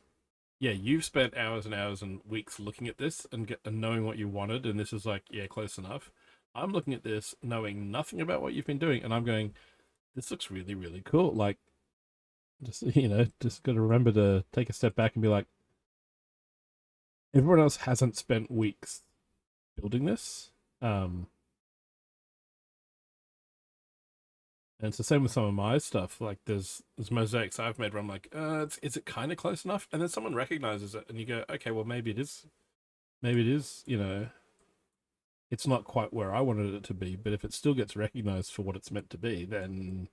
spent hours and hours and weeks looking at this and knowing what you wanted. And this is like, yeah, close enough. I'm looking at this knowing nothing about what you've been doing. And I'm going, this looks really, really cool. Like, just, you know, just got to remember to take a step back and be like, everyone else hasn't spent weeks building this. And it's the same with some of my stuff. Like there's mosaics I've made where I'm like, is it kind of close enough? And then someone recognizes it and you go, okay, well, maybe it is, you know, it's not quite where I wanted it to be, but if it still gets recognized for what it's meant to be, then...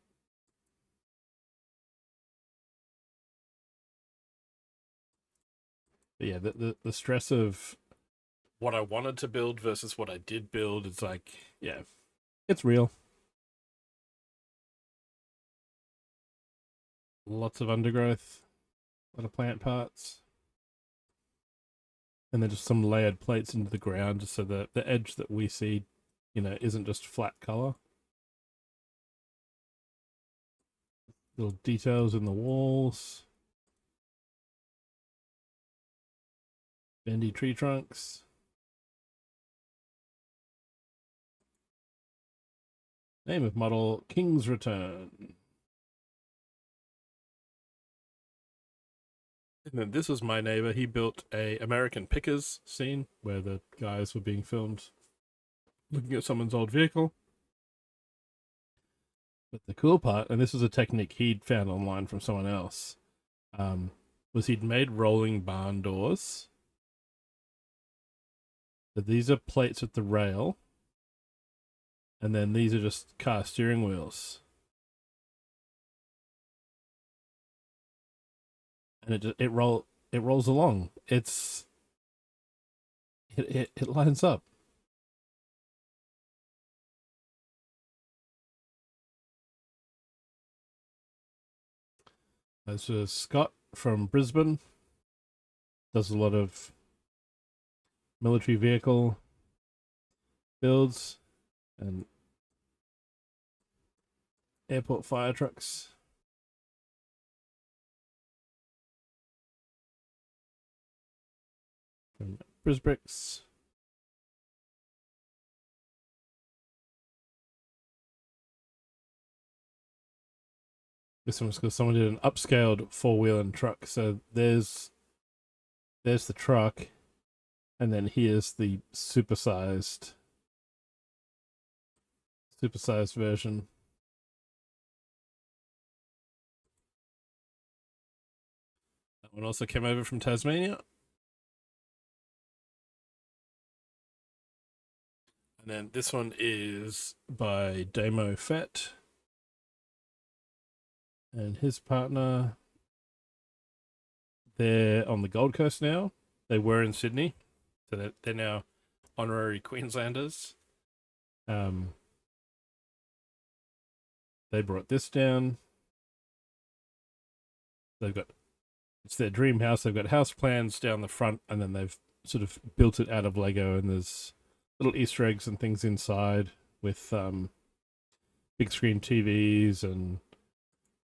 But yeah, the stress of what I wanted to build versus what I did build, it's like, yeah, it's real. Lots of undergrowth, a lot of plant parts. And then just some layered plates into the ground just so that the edge that we see, you know, isn't just flat color. Little details in the walls. Bendy tree trunks. Name of model, King's Return. And then this was my neighbor. He built a American Pickers scene where the guys were being filmed looking at someone's old vehicle. But the cool part, and this was a technique he'd found online from someone else, was he'd made rolling barn doors. So these are plates at the rail, and then these are just car steering wheels. And it rolls along. It lines up. This is Scott from Brisbane. Does a lot of military vehicle builds and airport fire trucks. From Brisbricks. This one's because someone did an upscaled four-wheeling truck. So there's the truck, and then here's the supersized version. That one also came over from Tasmania. And then this one is by Damo Fett and his partner. They're on the Gold Coast now. They were in Sydney, so they're now honorary Queenslanders. They brought this down. It's their dream house. They've got house plans down the front, and then they've sort of built it out of Lego, and there's little Easter eggs and things inside with big screen TVs and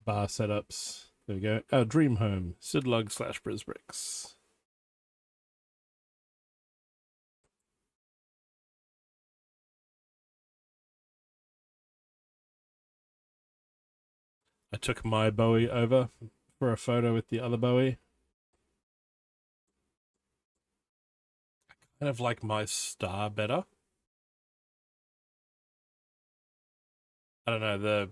bar setups. There we go. Our dream home, Sidlug / Brisbricks. I took my Bowie over for a photo with the other Bowie. I kind of like my star better. I don't know,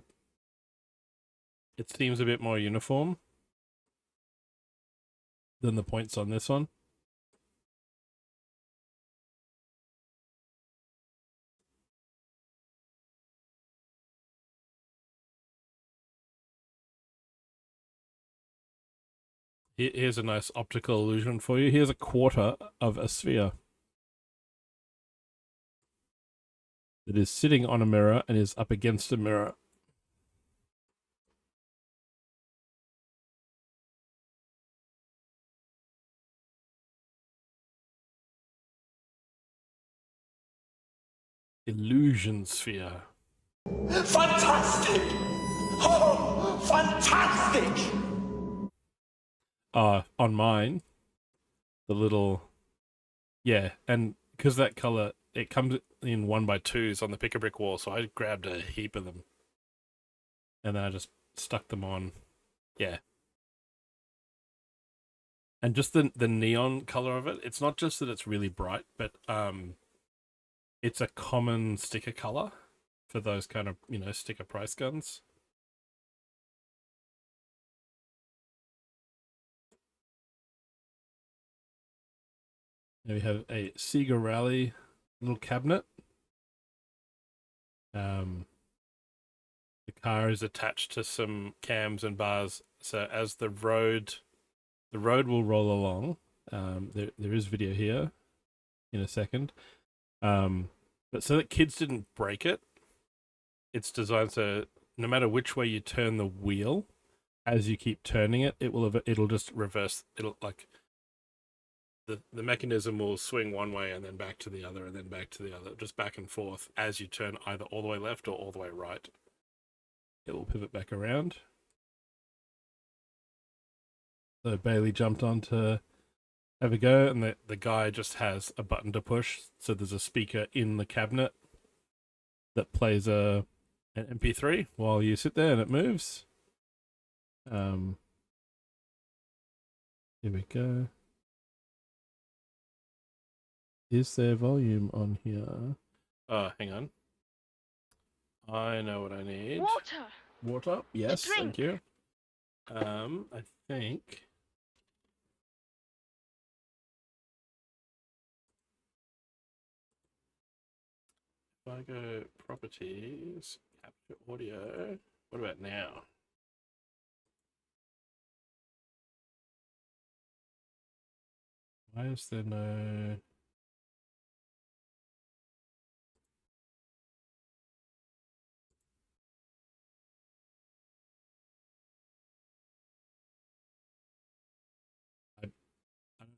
it seems a bit more uniform than the points on this one. Here's a nice optical illusion for you. Here's a quarter of a sphere. It is sitting on a mirror and is up against a mirror. Illusion sphere. Fantastic! Oh, fantastic! On mine, the little, yeah, and because that color, it comes in 1x2s on the pick-a-brick wall, so I grabbed a heap of them, and then I just stuck them on, yeah. And just the neon color of it, it's not just that it's really bright, but it's a common sticker color for those kind of, sticker price guns. Now we have a Sega Rally little cabinet. The car is attached to some cams and bars, so as the road will roll along. There is video here in a second. But so that kids didn't break it, it's designed so no matter which way you turn the wheel, as you keep turning it, it'll just reverse. It'll like the mechanism will swing one way and then back to the other and then back to the other, just back and forth as you turn either all the way left or all the way right. It will pivot back around. So Bailey jumped on to have a go, and the guy just has a button to push. So there's a speaker in the cabinet that plays an MP3 while you sit there and it moves. Here we go. Is there volume on here? Hang on. I know what I need. Water. Water? Yes, drink. thank you. I think... If I go properties, capture audio, what about now? Why is there no... I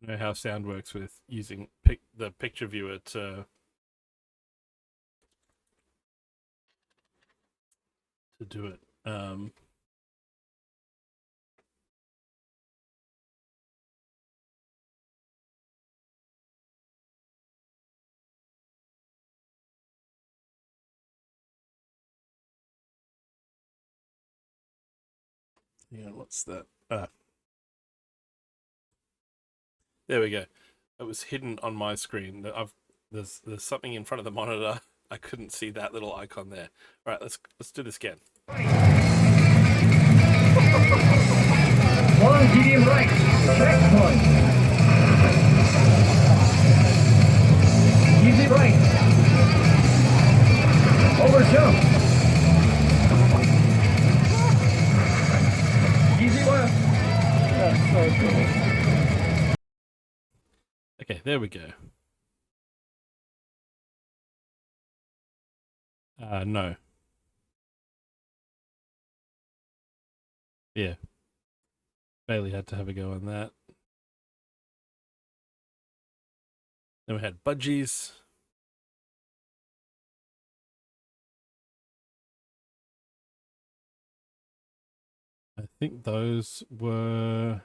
don't know how sound works with using the picture viewer to do it. Yeah, what's that? There we go. It was hidden on my screen. There's something in front of the monitor. I couldn't see that little icon there. All right, let's do this again. Long medium right. Checkpoint. Easy right. Over jump. Easy left. That's so cool. Okay, there we go. No. Yeah. Bailey had to have a go on that. Then we had budgies. I think those were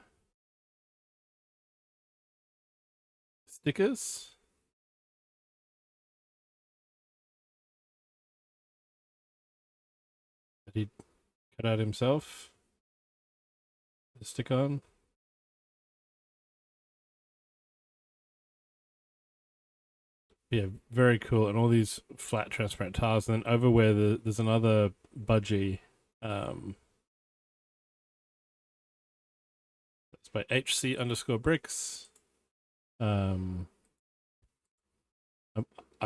stickers. That he'd cut out himself. The stick on. Yeah, very cool. And all these flat transparent tiles. And then over where there's another budgie. That's by HC_bricks. I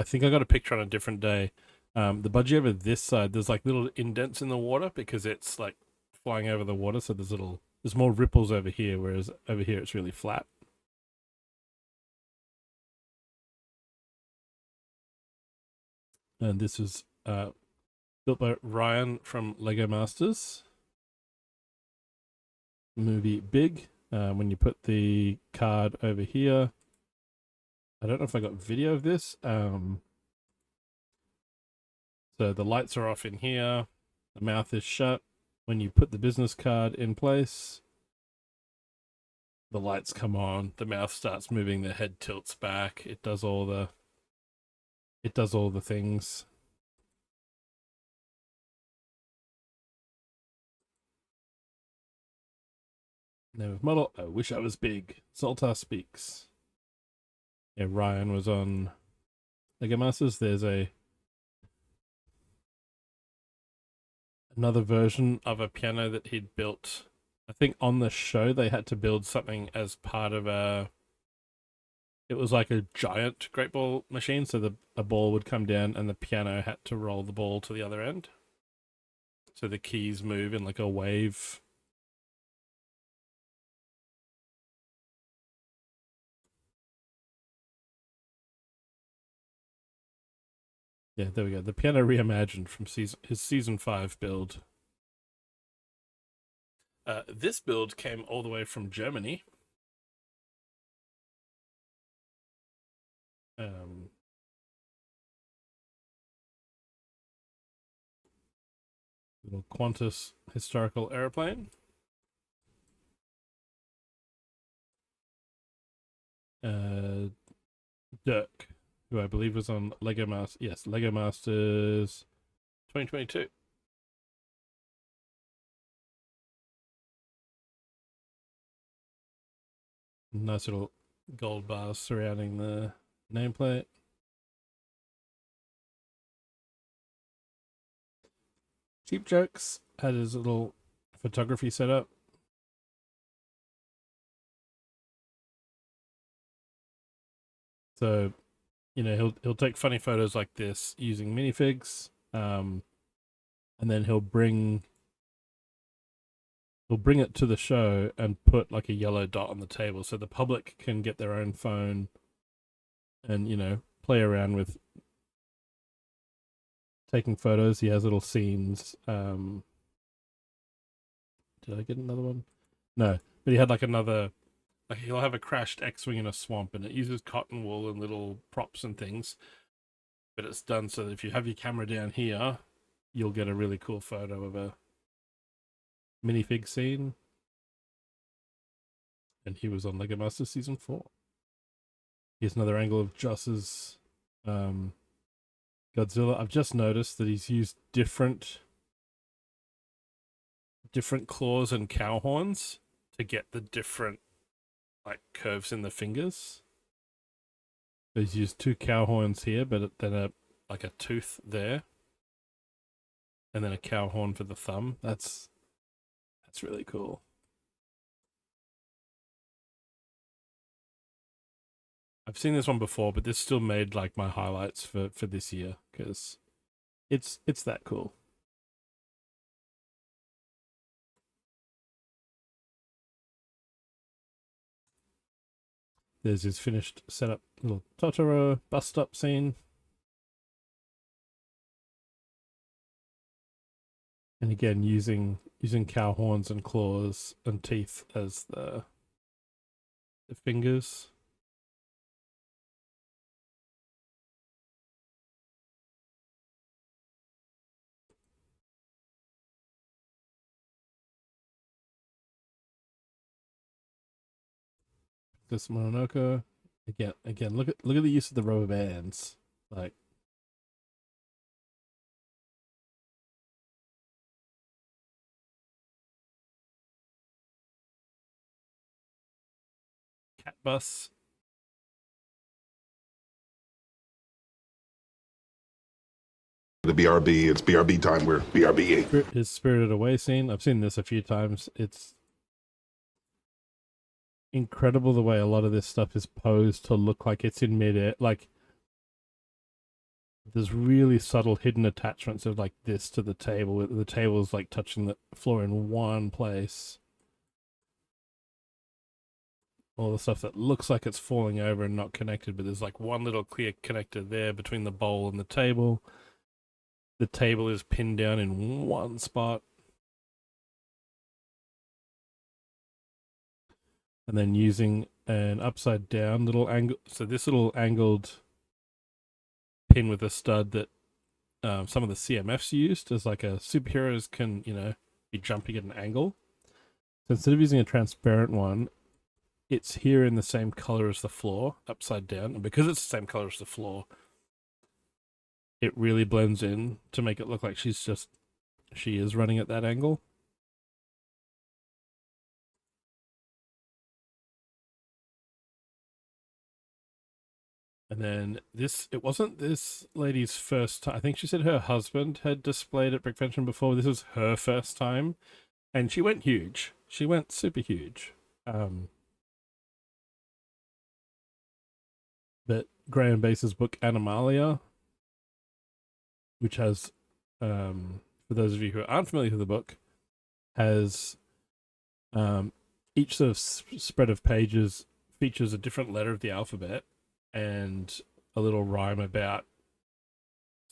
think I got a picture on a different day. The budgie over this side, there's like little indents in the water because it's like flying over the water. So there's more ripples over here, whereas over here it's really flat. And this was built by Ryan from Lego Masters. Movie Big. When you put the card over here, I don't know if I got video of this. So the lights are off in here. The mouth is shut. When you put the business card in place, the lights come on. The mouth starts moving. The head tilts back. It does all the things. Name of model. I wish I was big. Zoltar speaks. Yeah, Ryan was on Lego Masters. There's another version of a piano that he'd built. I think on the show they had to build something as part of it was like a giant great ball machine, so a ball would come down and the piano had to roll the ball to the other end. So the keys move in like a wave. Yeah, there we go. The piano reimagined from his season 5 build. This build came all the way from Germany. Little Qantas historical airplane. Dirk, who I believe was on Lego Masters. Yes, Lego Masters 2022. Nice little gold bars surrounding the nameplate. Cheap Jokes had his little photography setup. So, you know, he'll take funny photos like this using minifigs, and then he'll bring it to the show and put like a yellow dot on the table so the public can get their own phone and, you know, play around with taking photos. He has little scenes. Did I get another one? No, but he had like another, like he'll have a crashed X-Wing in a swamp and it uses cotton wool and little props and things, but it's done so that if you have your camera down here, you'll get a really cool photo of a minifig scene. And he was on Lego Masters Season 4. Here's another angle of Joss's Godzilla. I've just noticed that he's used different claws and cow horns to get the different like curves in the fingers. So he's used 2 cow horns here, but then like a tooth there, and then a cow horn for the thumb. That's really cool. I've seen this one before, but this still made like my highlights for this year because it's that cool. There's his finished setup little Totoro bust up scene. And again, using cow horns and claws and teeth as the fingers. This Mononoke. Again, look at the use of the rubber bands. Like, cat bus. The BRB, it's BRB time. We're BRB. His Spirited Away scene. I've seen this a few times. It's incredible the way a lot of this stuff is posed to look like it's in midair. Like, there's really subtle hidden attachments of like this to the table. The table is like touching the floor in one place. All the stuff that looks like it's falling over and not connected, but there's like one little clear connector there between the bowl and the table. The table is pinned down in one spot. And then using an upside down little angle. So this little angled pin with a stud that some of the CMFs used as like a superheroes can, you know, be jumping at an angle. So instead of using a transparent one, it's here in the same color as the floor, upside down. And because it's the same color as the floor, it really blends in to make it look like she is running at that angle. And then it wasn't this lady's first time. I think she said her husband had displayed at Brickvention before. This was her first time. And she went huge. She went super huge. But Graham Bass's book Animalia, which has, for those of you who aren't familiar with the book, has each sort of spread of pages features a different letter of the alphabet and a little rhyme about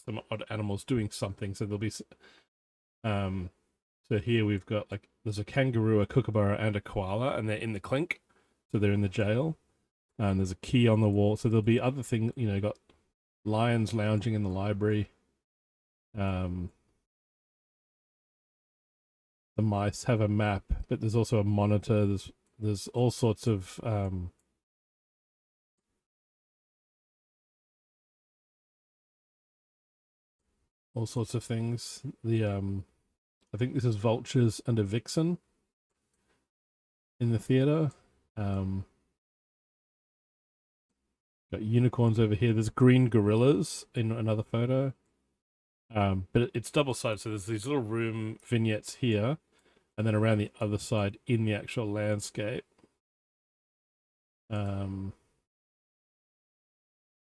some odd animals doing something. So there'll be, so here we've got like, there's a kangaroo, a kookaburra, and a koala, and they're in the clink, so they're in the jail. And there's a key on the wall, so there'll be other things, you know, got lions lounging in the library. The mice have a map, but there's also a monitor. There's all sorts of things. I think this is vultures and a vixen in the theater. Got unicorns over here. There's green gorillas in another photo. But it's double-sided, so there's these little room vignettes here, and then around the other side in the actual landscape. So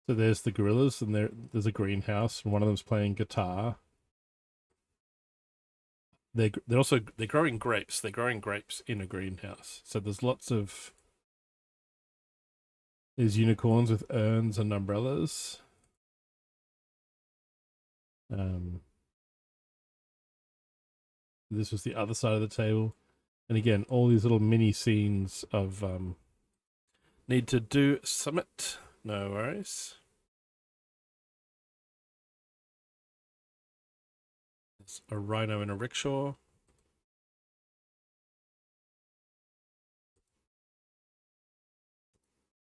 there's the gorillas, and there's a greenhouse, and one of them's playing guitar. They're growing grapes. They're growing grapes in a greenhouse. So there's lots of these unicorns with urns and umbrellas. This was the other side of the table, and again, all these little mini scenes of need to do summit. No worries. There's a rhino in a rickshaw.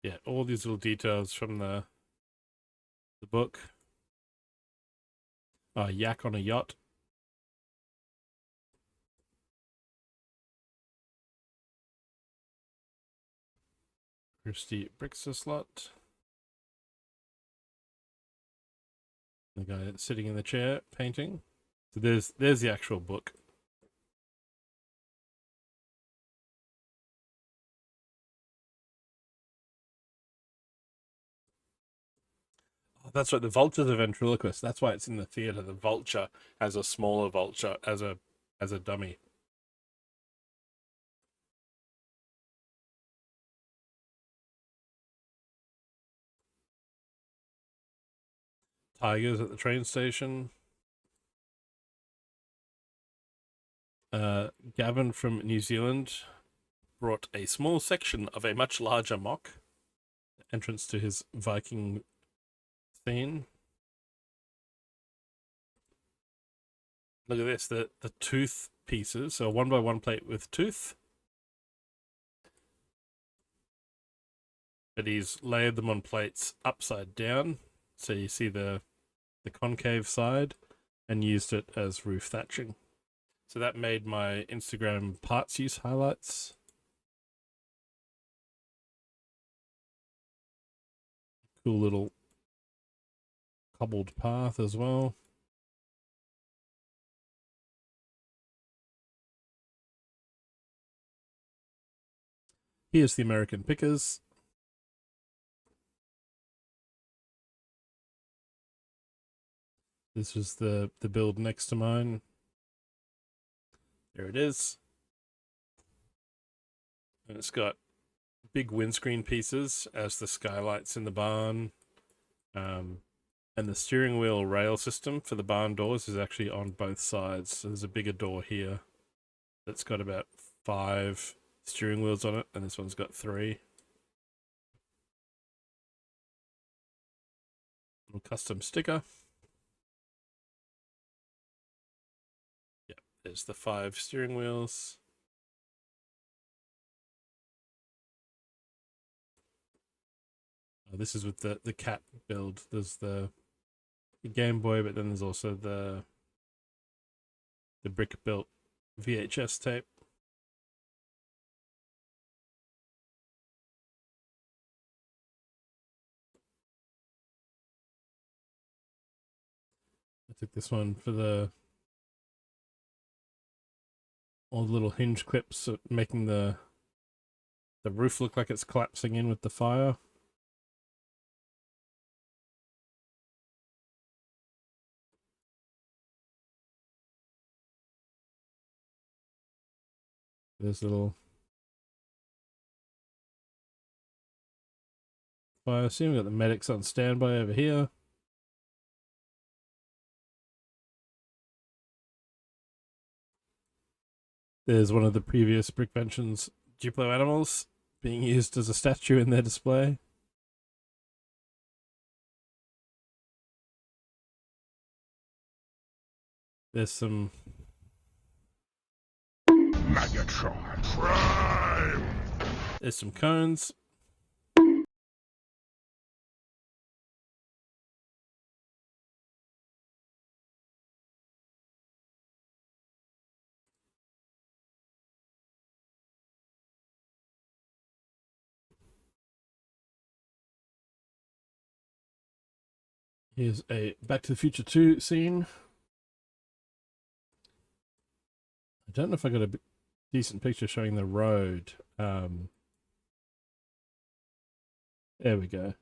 Yeah, all these little details from the book. Yak on a yacht. Christy bricks a slot. The guy that's sitting in the chair painting. So there's the actual book. Oh, that's right. The vulture's a ventriloquist. That's why it's in the theater. The vulture has a smaller vulture as a dummy. Tigers at the train station. Gavin from New Zealand brought a small section of a much larger mock. Entrance to his Viking scene. Look at this, the tooth pieces. So a 1x1 plate with tooth. But he's layered them on plates upside down. So you see the concave side, and used it as roof thatching. So that made my Instagram parts use highlights. Cool little cobbled path as well. Here's the American pickers. This was the build next to mine. There it is. And it's got big windscreen pieces as the skylights in the barn. And the steering wheel rail system for the barn doors is actually on both sides. So there's a bigger door here that's got about 5 steering wheels on it, and this one's got 3. Little custom sticker. There's the 5 steering wheels. This is with the cat build. There's the Game Boy, but then there's also the brick built VHS tape. I took this one for all the little hinge clips, making the roof look like it's collapsing in with the fire. There's a little fire scene. We've got the medics on standby over here. There's one of the previous Brickvention's Duplo animals being used as a statue in their display. There's some Megatron Prime! There's some cones. Here's a Back to the Future 2 scene. don't know if I got a decent picture showing the road. There we go.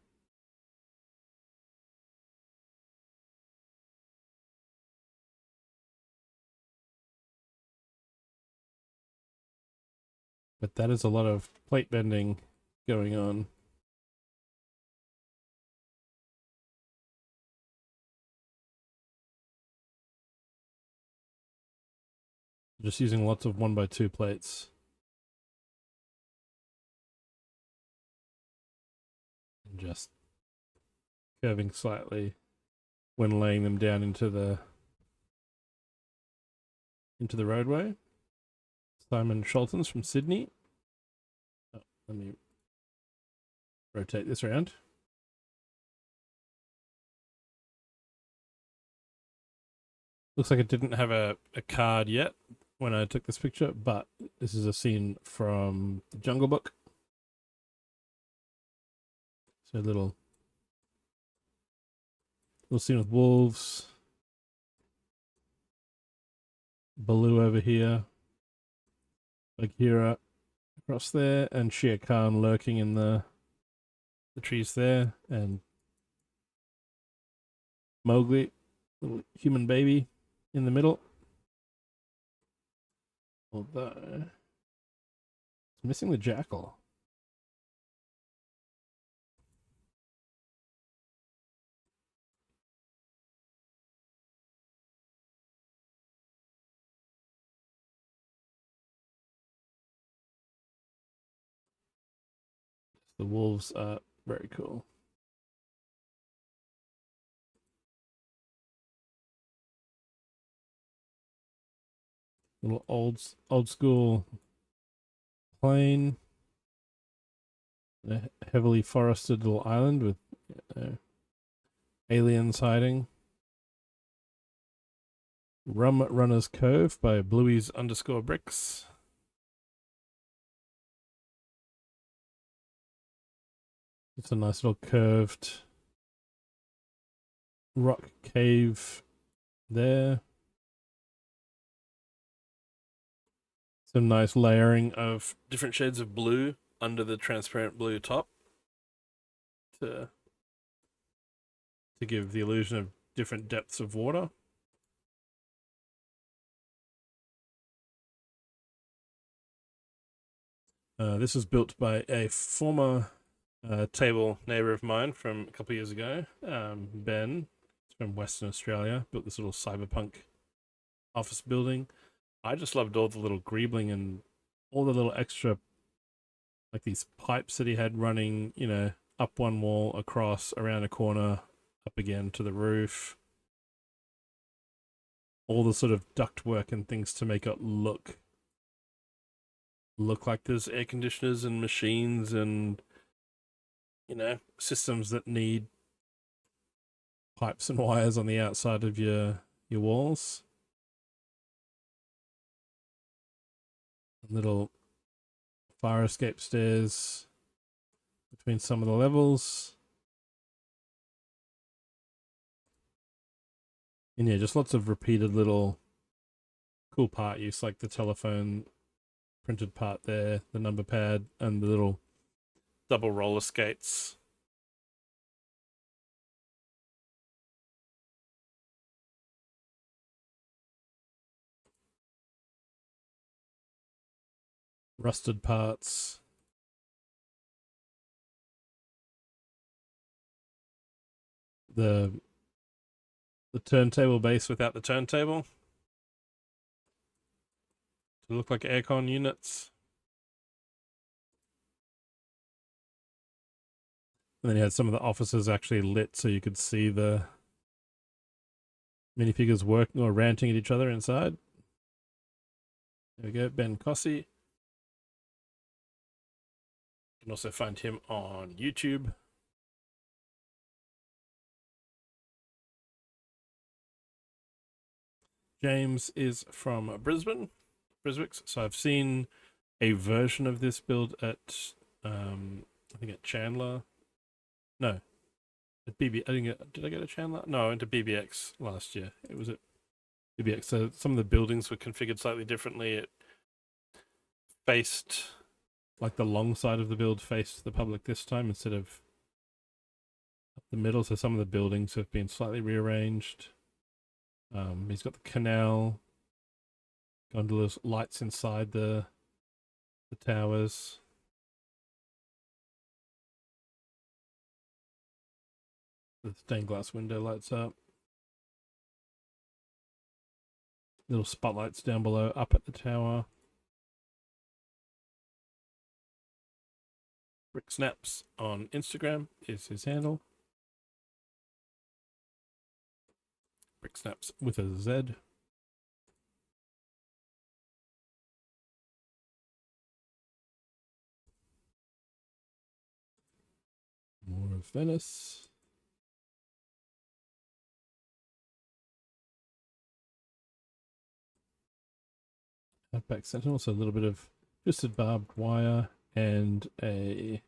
But that is a lot of plate bending going on. Just using lots of 1x2 plates. And just curving slightly when laying them down into the roadway. Simon Schultens from Sydney. Oh, let me rotate this around. Looks like it didn't have a card yet when I took this picture, but this is a scene from the Jungle Book. So a little scene with wolves. Baloo over here. Bagheera across there, and Shere Khan lurking in the trees there, and Mowgli, little human baby, in the middle. Although it's missing the jackal. The wolves are very cool. Little old school plain. A heavily forested little island with aliens hiding. Rum Runner's Cove by Bluey's_bricks. It's a nice little curved rock cave there. Some nice layering of different shades of blue under the transparent blue top to give the illusion of different depths of water. This was built by a former table neighbour of mine from a couple of years ago, Ben. It's from Western Australia. Built this little cyberpunk office building. I just loved all the little greebling and all the little extra, like these pipes that he had running, you know, up one wall, across, around a corner, up again to the roof. All the sort of ductwork and things to make it look like there's air conditioners and machines and, you know, systems that need pipes and wires on the outside of your walls. Little fire escape stairs between some of the levels. And yeah, just lots of repeated little cool part use, like the telephone printed part there, the number pad, and the little double roller skates. Rusted parts. The turntable base without the turntable to look like aircon units. And then you had some of the offices actually lit so you could see the minifigures working or ranting at each other inside. There we go, Ben Cossey. You can also find him on YouTube. James is from Brisbane, Briswicks. So I've seen a version of this build at, I think at Chandler. No, at BB. Did I get a Chandler? No, I went to BBX last year. It was at So some of the buildings were configured slightly differently. It faced, like the long side of the build faced the public this time instead of up the middle. So some of the buildings have been slightly rearranged. He's got the canal, gondolas, lights inside the towers. The stained glass window lights up. Little spotlights down below, up at the tower. Brick Snaps on Instagram is his handle. Brick Snaps with a Z. More of Venice. Outback Sentinel, so a little bit of twisted barbed wire and a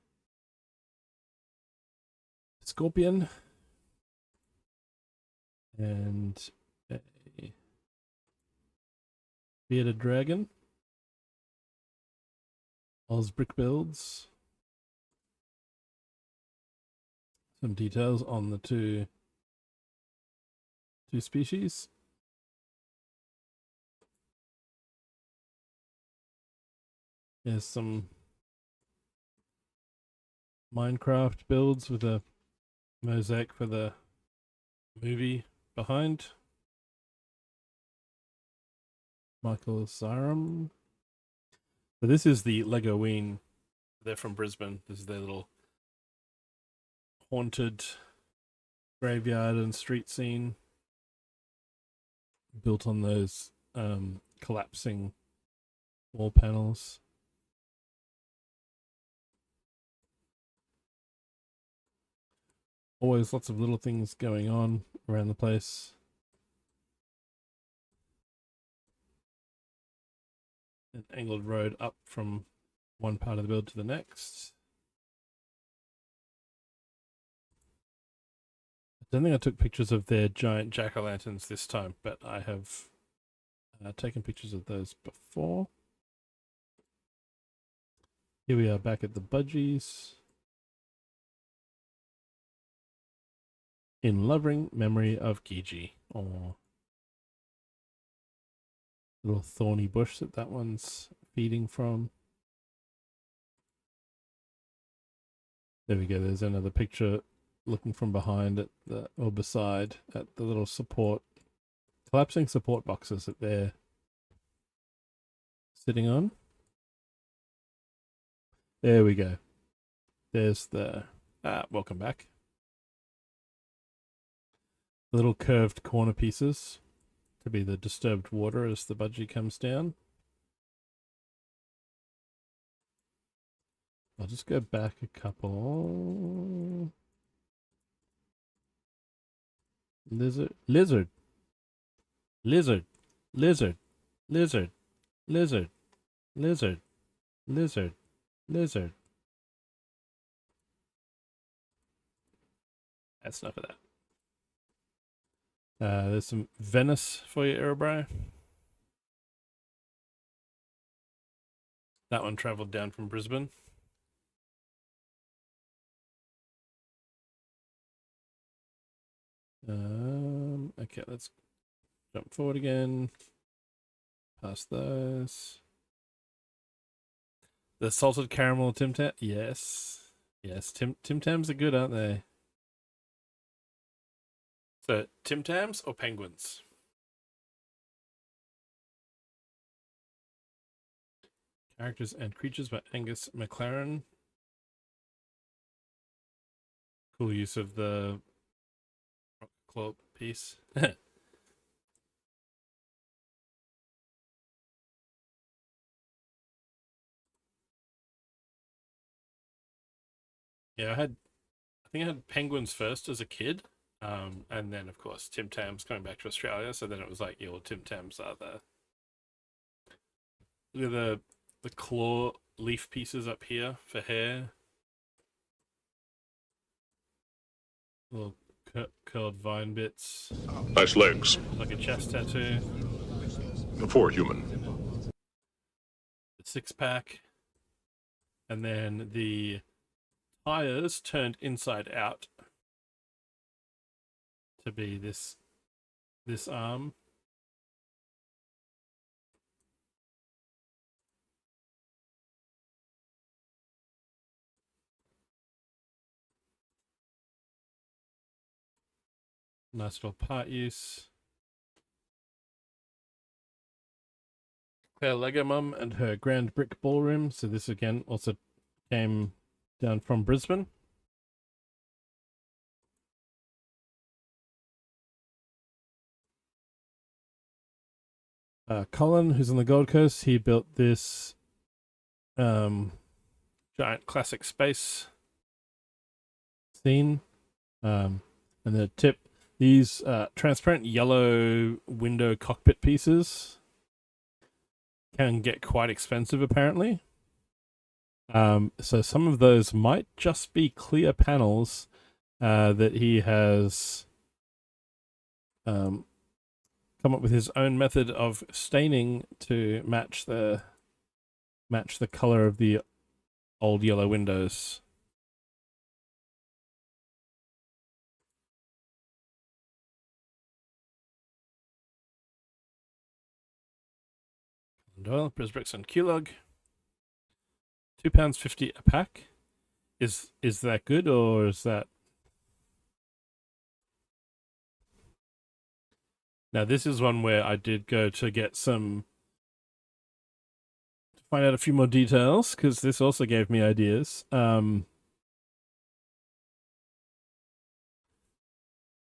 scorpion and a bearded dragon. Oz brick builds. Some details on the two species. There's some Minecraft builds with a mosaic for the movie behind. Michael Sarum. So this is the Legoween. They're from Brisbane. This is their little haunted graveyard and street scene built on those collapsing wall panels. Always lots of little things going on around the place. An angled road up from one part of the build to the next. I don't think I took pictures of their giant jack-o'-lanterns this time, but I have taken pictures of those before. Here we are back at the Budgies. In loving memory of Gigi. Or little thorny bush that one's feeding from. There we go. There's another picture looking from behind at the, or beside, at the little collapsing support boxes that they're sitting on. There we go. There's the, welcome back. Little curved corner pieces to be the disturbed water as the budgie comes down. I'll just go back a couple. Lizard, lizard, lizard, lizard, lizard, lizard, lizard, lizard, lizard. That's enough of that. There's some Venice for you, Erebro. That one travelled down from Brisbane. Okay, let's jump forward again. Past those. The salted caramel Tim Tam. Yes. Yes, Tim Tams are good, aren't they? So, Tim Tams or penguins? Characters and Creatures by Angus McLaren. Cool use of the rock claw piece. Yeah, I think I had penguins first as a kid. And then, of course, Tim Tams coming back to Australia. So then it was like, your Tim Tams are the claw leaf pieces up here for hair. Little Curled vine bits. Nice legs. Like a chest tattoo. For a human. The 6-pack. And then the tires turned inside out to be this arm. Nice little part use. Claire Lego Mum and her Grand Brick Ballroom. So this again also came down from Brisbane. Colin, who's on the Gold Coast, he built this giant classic space scene. And the tip, these transparent yellow window cockpit pieces can get quite expensive apparently. So some of those might just be clear panels that he has come up with his own method of staining to match the color of the old yellow windows. Doyle, Brisbricks and Kulog. £2.50 a pack. Is that good, or is that... Now this is one where I did go to get to find out a few more details, because this also gave me ideas.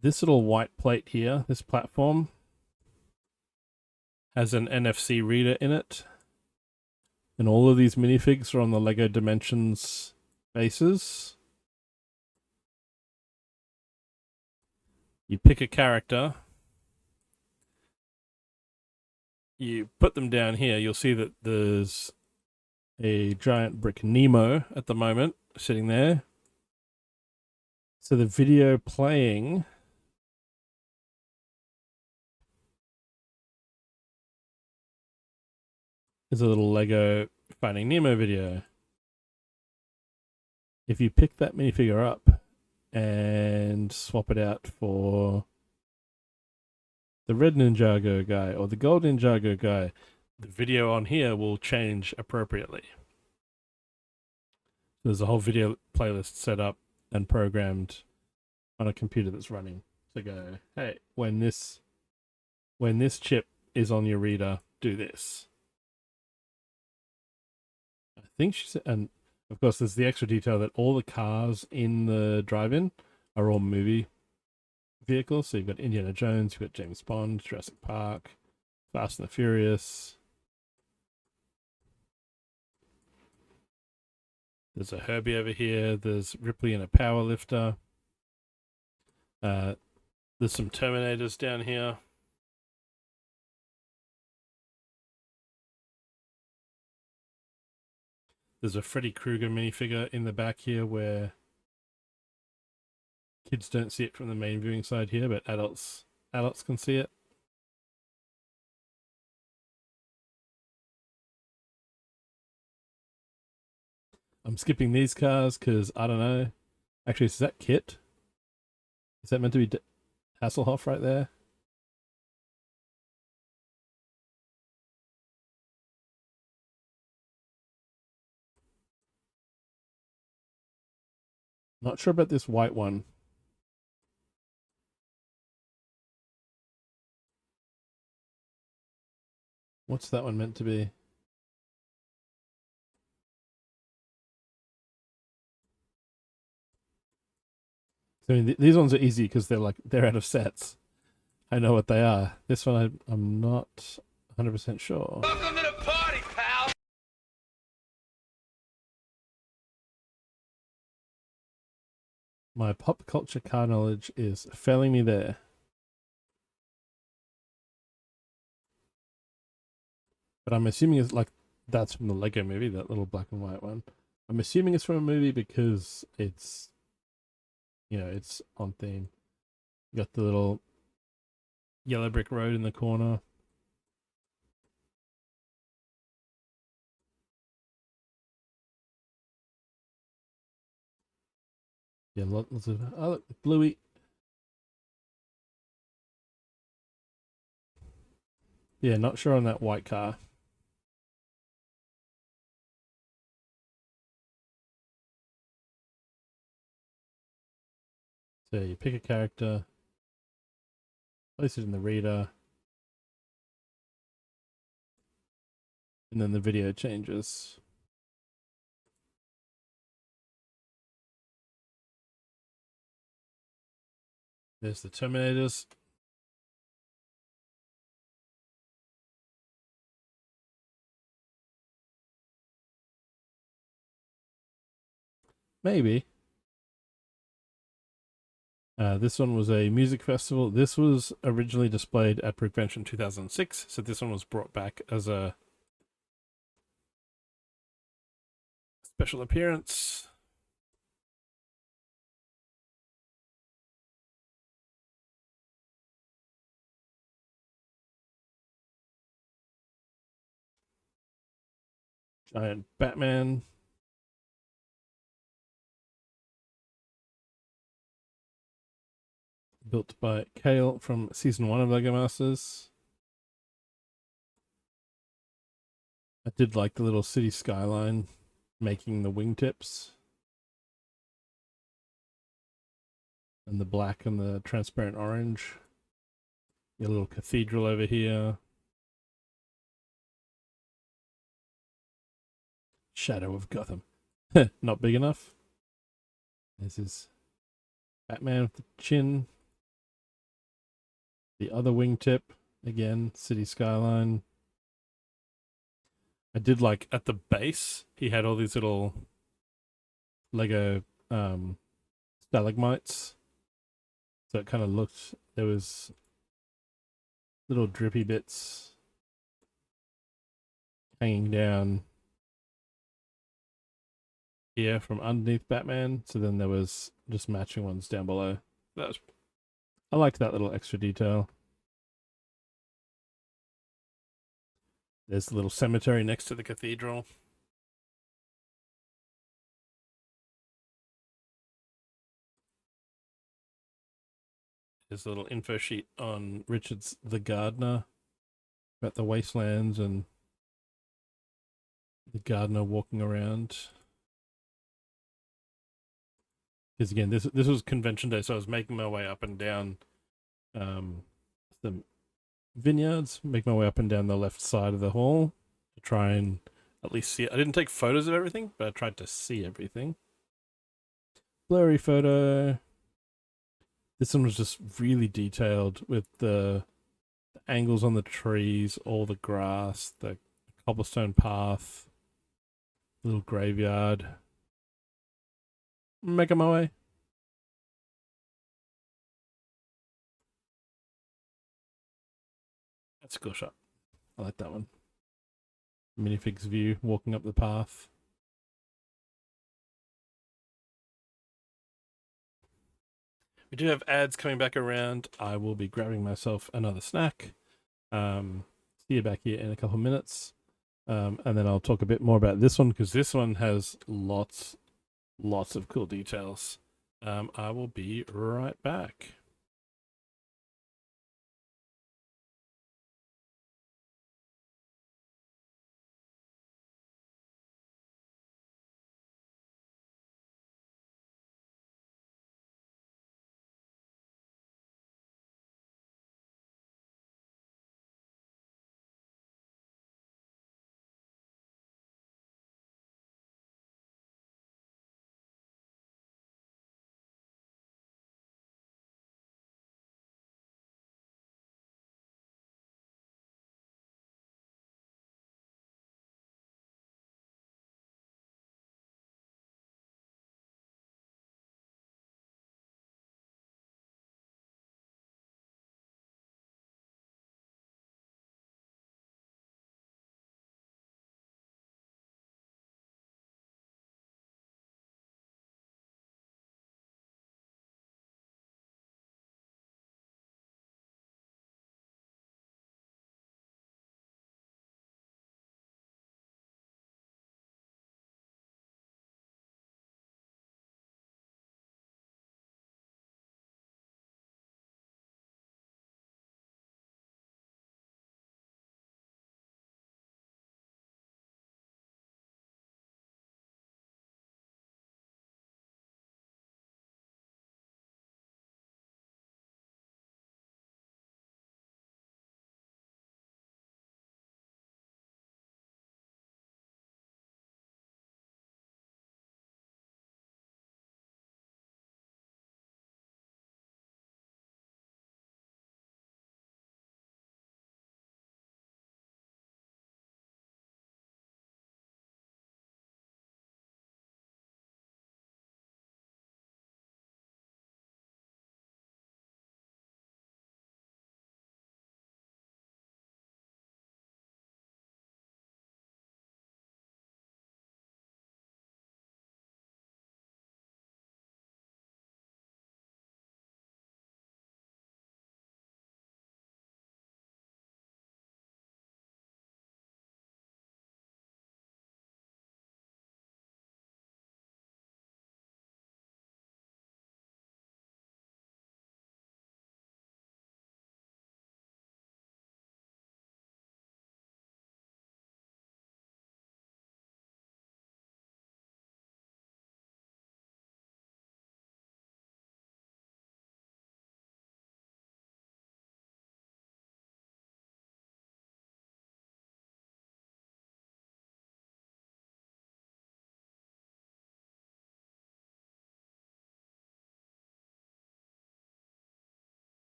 This little white plate here, this platform, has an NFC reader in it. And all of these minifigs are on the Lego Dimensions bases. You pick a character. You put them down here. You'll see that there's a giant brick Nemo at the moment sitting there. So the video playing is a little Lego Finding Nemo video. If you pick that minifigure up and swap it out for the red Ninjago guy or the gold Ninjago guy, the video on here will change appropriately. There's a whole video playlist set up and programmed on a computer that's running to go, hey, when this chip is on your reader, do this. I think she said, and of course there's the extra detail that all the cars in the drive-in are all movie vehicles. So you've got Indiana Jones, you've got James Bond, Jurassic Park, Fast and the Furious. There's a Herbie over here. There's Ripley in a power lifter. There's some Terminators down here. There's a Freddy Krueger minifigure in the back here where kids don't see it from the main viewing side here, but adults can see it. I'm skipping these cars because I don't know. Actually, is that Kit? Is that meant to be Hasselhoff right there? Not sure about this white one. What's that one meant to be? I mean, these ones are easy because they're out of sets. I know what they are. This one I'm not 100% sure. Welcome to the party, pal. My pop culture car knowledge is failing me there. But I'm assuming it's like that's from the Lego movie, that little black and white one. I'm assuming it's from a movie because it's, you know, it's on theme. Got the little yellow brick road in the corner. Yeah, lots of... Oh, look, Bluey. Yeah, not sure on that white car. So you pick a character, place it in the reader, and then the video changes. There's the Terminators. Maybe. This one was a music festival. This was originally displayed at Brickvention 2006, so this one was brought back as a special appearance. Giant Batman. Built by Kale from Season 1 of LEGO Masters. I did like the little city skyline making the wingtips. And the black and the transparent orange. Your little cathedral over here. Shadow of Gotham. Not big enough. This is Batman with the chin. The other wingtip. Again, city skyline. I did like at the base, he had all these little Lego stalagmites. So it kind of looked, there was little drippy bits hanging down here from underneath Batman. So then there was just matching ones down below. I liked that little extra detail. There's the little cemetery next to the cathedral. There's a little info sheet on Richard's The Gardener about the wastelands and the gardener walking around. Because again, this was convention day, so I was making my way up and down the vineyards, make my way up and down the left side of the hall to try and at least see it. I didn't take photos of everything, but I tried to see everything. Blurry photo. This one was just really detailed with the angles on the trees, all the grass, the cobblestone path, little graveyard. Making my way. That's a cool shot. I like that one. Minifig's view, walking up the path. We do have ads coming back around. I will be grabbing myself another snack. See you back here in a couple of minutes. And then I'll talk a bit more about this one, because this one has lots of cool details. I will be right back.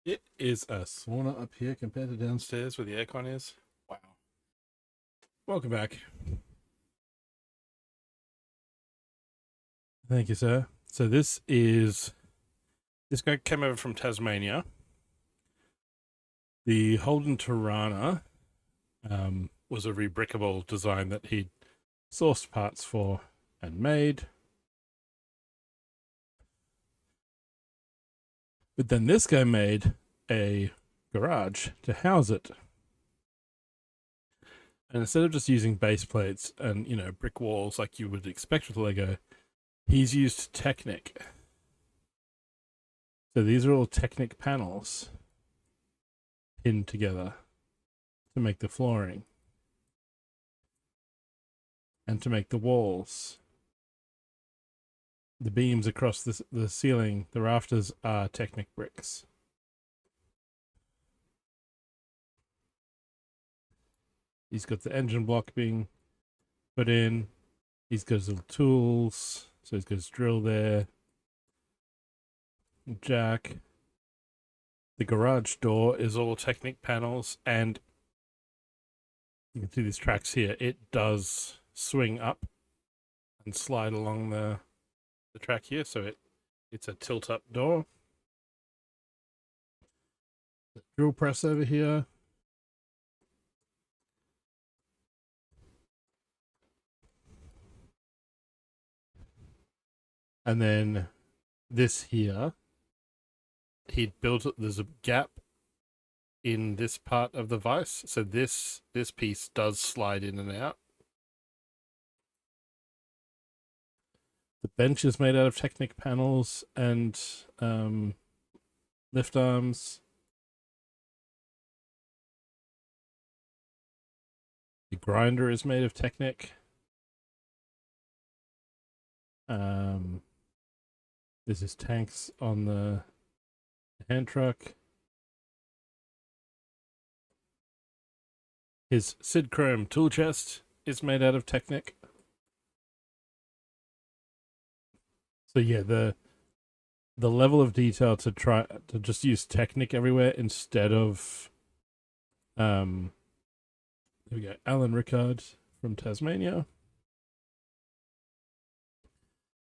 It is a sauna up here compared to downstairs where the aircon is. Wow. Welcome back. Thank you, sir. So this guy came over from Tasmania. The Holden Tirana was a rebrickable design that he sourced parts for and made. But then this guy made a garage to house it. And instead of just using base plates and, you know, brick walls like you would expect with Lego, he's used Technic. So these are all Technic panels pinned together to make the flooring and to make the walls. The beams across the ceiling, the rafters, are Technic bricks. He's got the engine block being put in. He's got his little tools. So he's got his drill there. Jack. The garage door is all Technic panels, and you can see these tracks here. It does swing up and slide along the track here, so it's a tilt-up door. The drill press over here. And then this here, he'd built it, there's a gap in this part of the vise, so this piece does slide in and out. The bench is made out of Technic panels and lift arms. The grinder is made of Technic. This is tanks on the hand truck. His Sid Chrome tool chest is made out of Technic. So yeah, the level of detail to try to just use Technic everywhere instead of there we go, Alan Rickard from Tasmania.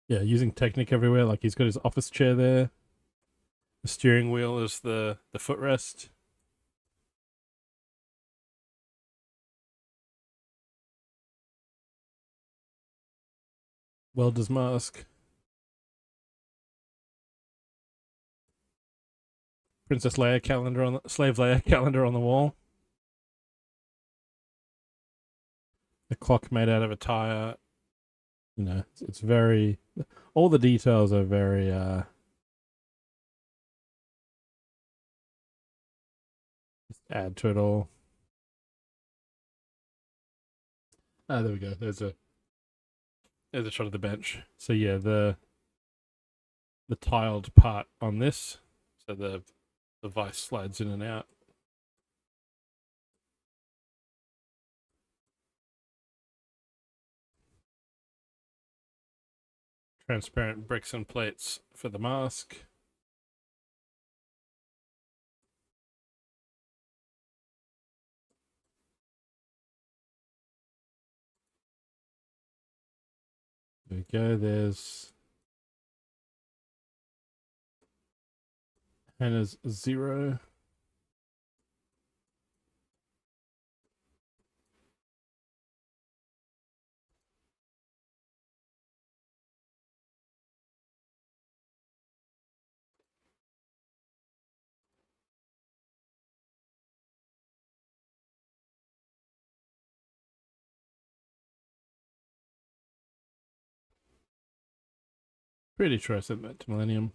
Yeah, using Technic everywhere, like he's got his office chair there. The steering wheel is the footrest. Welder's mask. Princess Leia calendar on the Slave Leia calendar on the wall. The clock made out of a tire. You know, it's very, all the details are very just add to it all. Ah, there we go. There's a shot of the bench. So yeah, the tiled part on this, so the vise slides in and out. Transparent bricks and plates for the mask. There we go, there's Hannah's 0. Pretty sure I sent that to Millennium.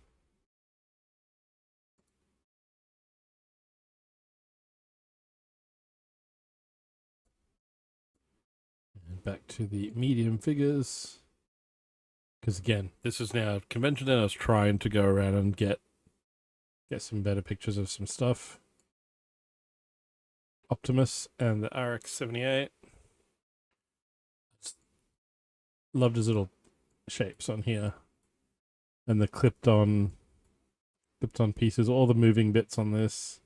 And back to the medium figures. Because again, this is now convention, and I was trying to go around and get some better pictures of some stuff. Optimus and the RX-78. Loved his little shapes on here. And the clipped on clipped on pieces, all the moving bits on this.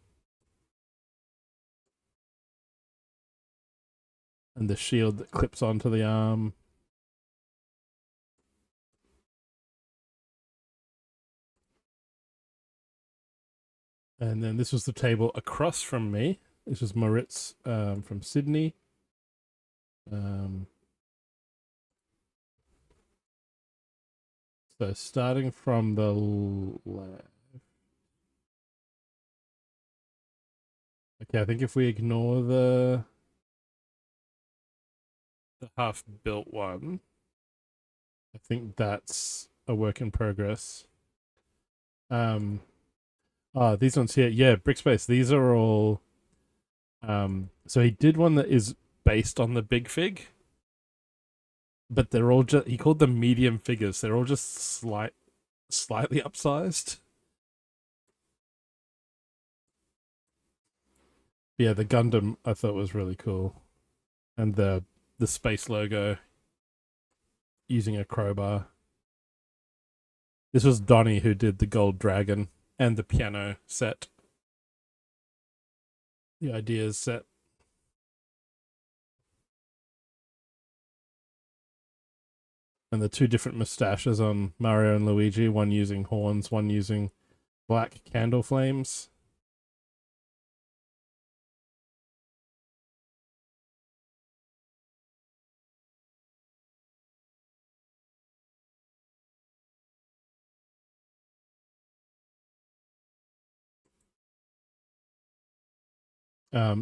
And the shield that clips onto the arm. And then this was the table across from me. This was Moritz from Sydney. So starting from the left. Okay, I think if we ignore the half-built one, I think that's a work in progress. These ones here, yeah, Brickspace. These are all. So he did one that is based on the big fig, but they're all just. He called them medium figures. They're all just slightly upsized. Yeah, the Gundam I thought was really cool, and the space logo using a crowbar. This was Donnie who did the gold dragon and the piano set. The ideas set. And the two different mustaches on Mario and Luigi, one using horns, one using black candle flames.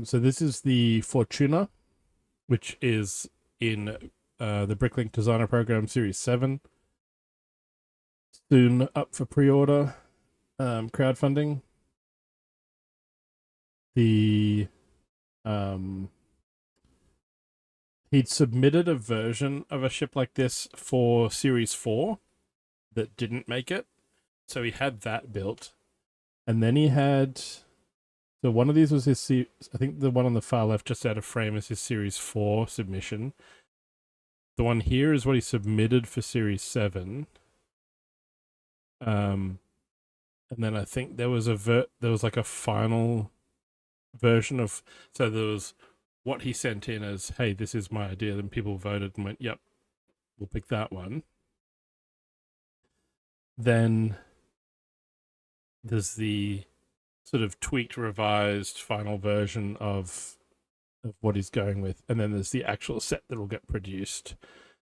So this is the Fortuna, which is in the Bricklink Designer Program Series 7. Soon up for pre-order, crowdfunding. He'd submitted a version of a ship like this for Series 4 that didn't make it. So he had that built. And then he had... So one of these was his... I think the one on the far left, just out of frame, is his Series 4 submission. The one here is what he submitted for Series 7. And then I think there was there was like a final version of... So there was what he sent in as, hey, this is my idea. Then people voted and went, yep, we'll pick that one. Then there's the sort of tweaked, revised final version of what he's going with. And then there's the actual set that will get produced.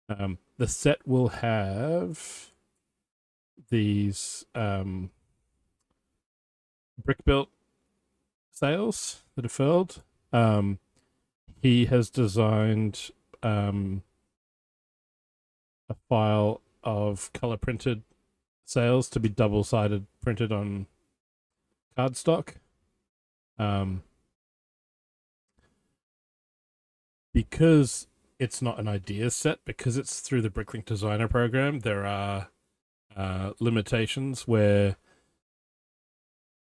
The set will have these brick-built sails that are furled. He has designed a file of color-printed sails to be double-sided printed on cardstock. Because it's not an ideas set, because it's through the Bricklink Designer Program, there are limitations where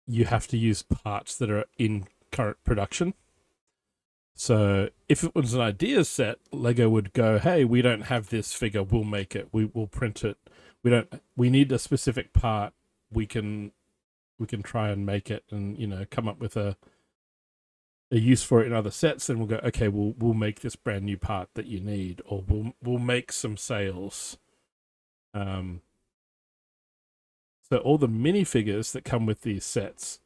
you have to use parts that are in current production. So if it was an ideas set, Lego would go, hey, we don't have this figure, we'll make it, we'll print it. We need a specific part, we can try and make it and, you know, come up with a use for it in other sets. Then we'll go, okay, we'll make this brand new part that you need, or we'll make some sails. So all the minifigures that come with these sets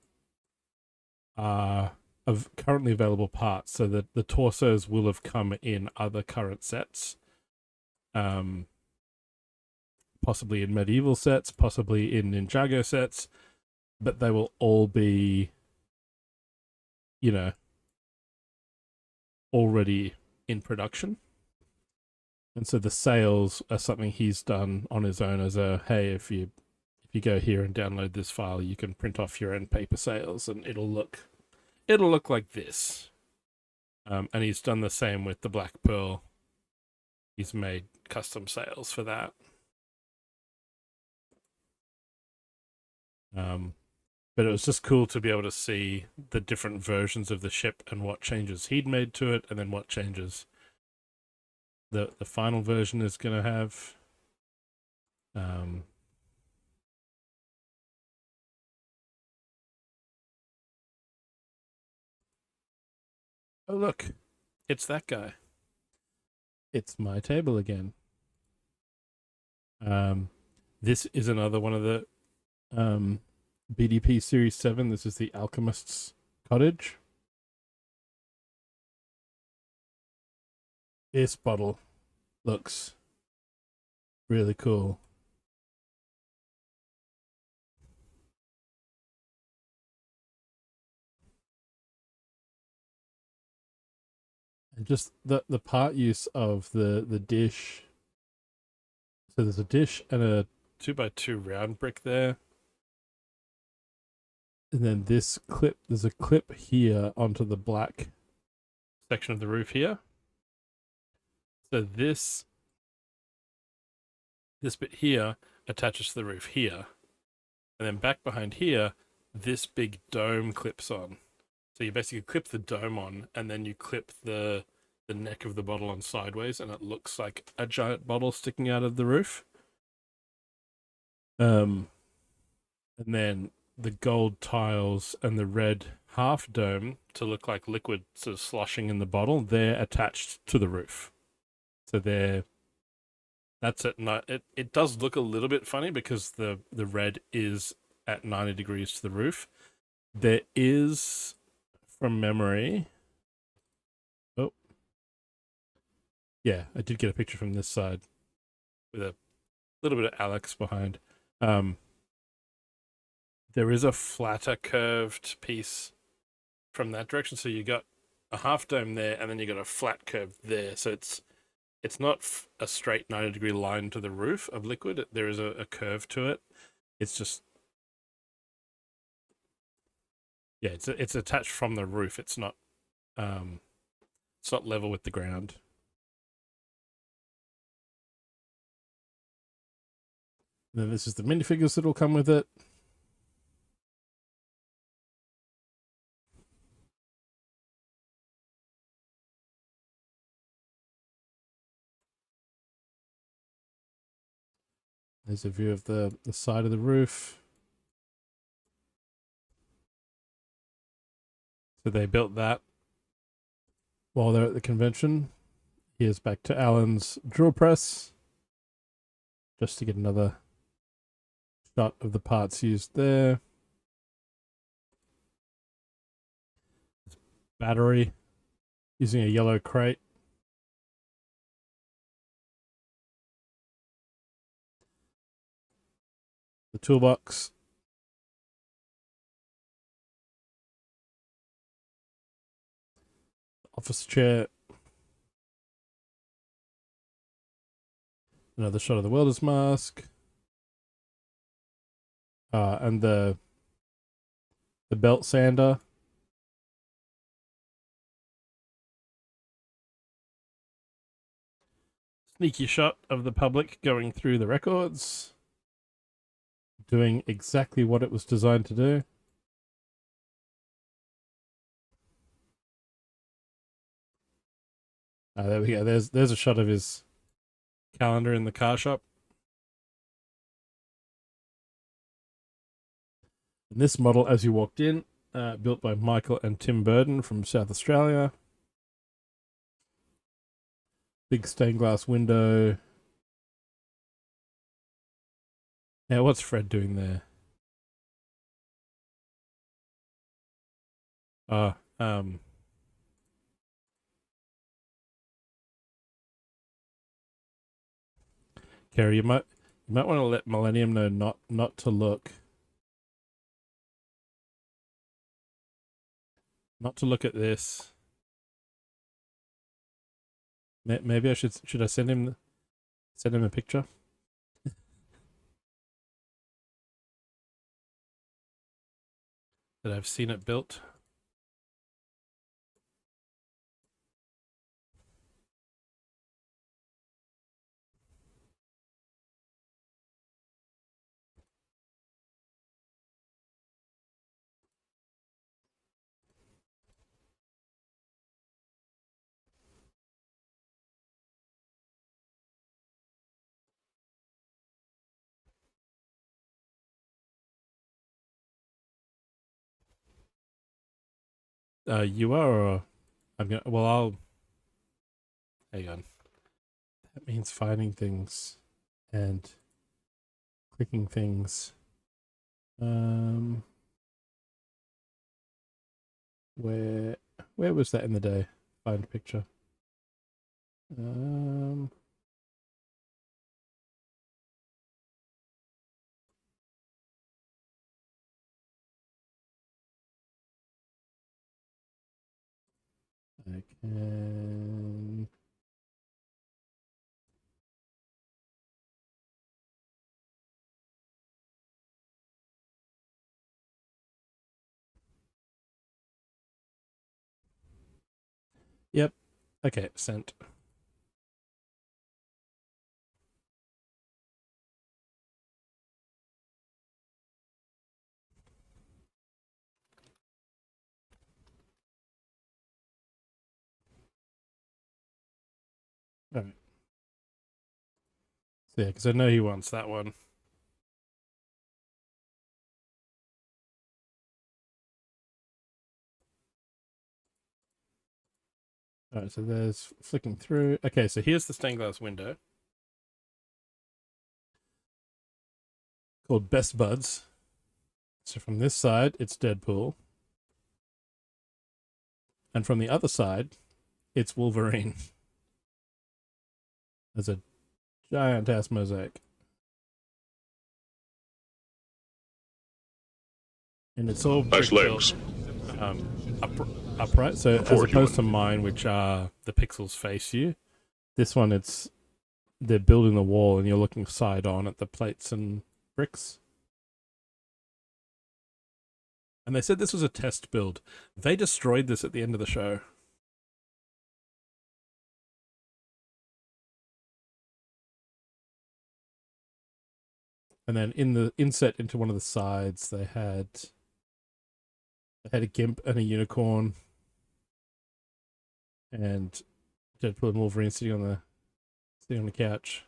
are of currently available parts, so that the torsos will have come in other current sets. Possibly in medieval sets, possibly in Ninjago sets, but they will all be, you know, already in production. And so the sails are something he's done on his own as a, hey, if you go here and download this file, you can print off your own paper sails and it'll look like this. And he's done the same with the Black Pearl. He's made custom sails for that. But it was just cool to be able to see the different versions of the ship and what changes he'd made to it, and then what changes the final version is going to have. Oh, look. It's that guy. It's my table again. This is another one of the BDP Series 7. This is the Alchemist's Cottage. This bottle looks really cool. And just the part use of the dish. So there's a dish and a 2x2 round brick there. And then this clip, there's a clip here onto the black section of the roof here. So this bit here attaches to the roof here. And then back behind here, this big dome clips on. So you basically clip the dome on, and then you clip the neck of the bottle on sideways, and it looks like a giant bottle sticking out of the roof. And then the gold tiles and the red half dome to look like liquid sort of sloshing in the bottle, they're attached to the roof. So that's it. It does look a little bit funny because the red is at 90 degrees to the roof. There is, from memory, oh, yeah, I did get a picture from this side with a little bit of Alex behind. There is a flatter curved piece from that direction. So you got a half dome there, and then you got a flat curve there. So it's not a straight 90-degree line to the roof of liquid. There is a curve to it. It's just, yeah, it's attached from the roof. It's not level with the ground. And then this is the minifigures that will come with it. There's a view of the side of the roof. So they built that while they're at the convention. Here's back to Alan's drill press, just to get another shot of the parts used there. Battery using a yellow crate. The toolbox. Office chair. Another shot of the welder's mask. And the belt sander. Sneaky shot of the public going through the records. Doing exactly what it was designed to do. There we go. There's a shot of his calendar in the car shop. And this model, as you walked in, built by Michael and Tim Burden from South Australia. Big stained glass window. Now, what's Fred doing there? Kerry, you might want to let Millennium know not to look. Not to look at this. Maybe I should I send him a picture? That I've seen it built. You are, or I'll hang on. That means finding things and clicking things. Where was that in the day? Find picture. I can. Yep. Okay, sent. All right. So yeah, because I know he wants that one. All right, so there's flicking through. Okay, so here's the stained glass window called Best Buds. So from this side, it's Deadpool. And from the other side, it's Wolverine. There's a giant ass mosaic. And it's all brick built, upright. So as opposed to mine, which are the pixels face you, this one they're building the wall and you're looking side on at the plates and bricks. And they said this was a test build. They destroyed this at the end of the show. And then in the inset into one of the sides, they had a gimp and a unicorn, and Deadpool and Wolverine sitting on the couch.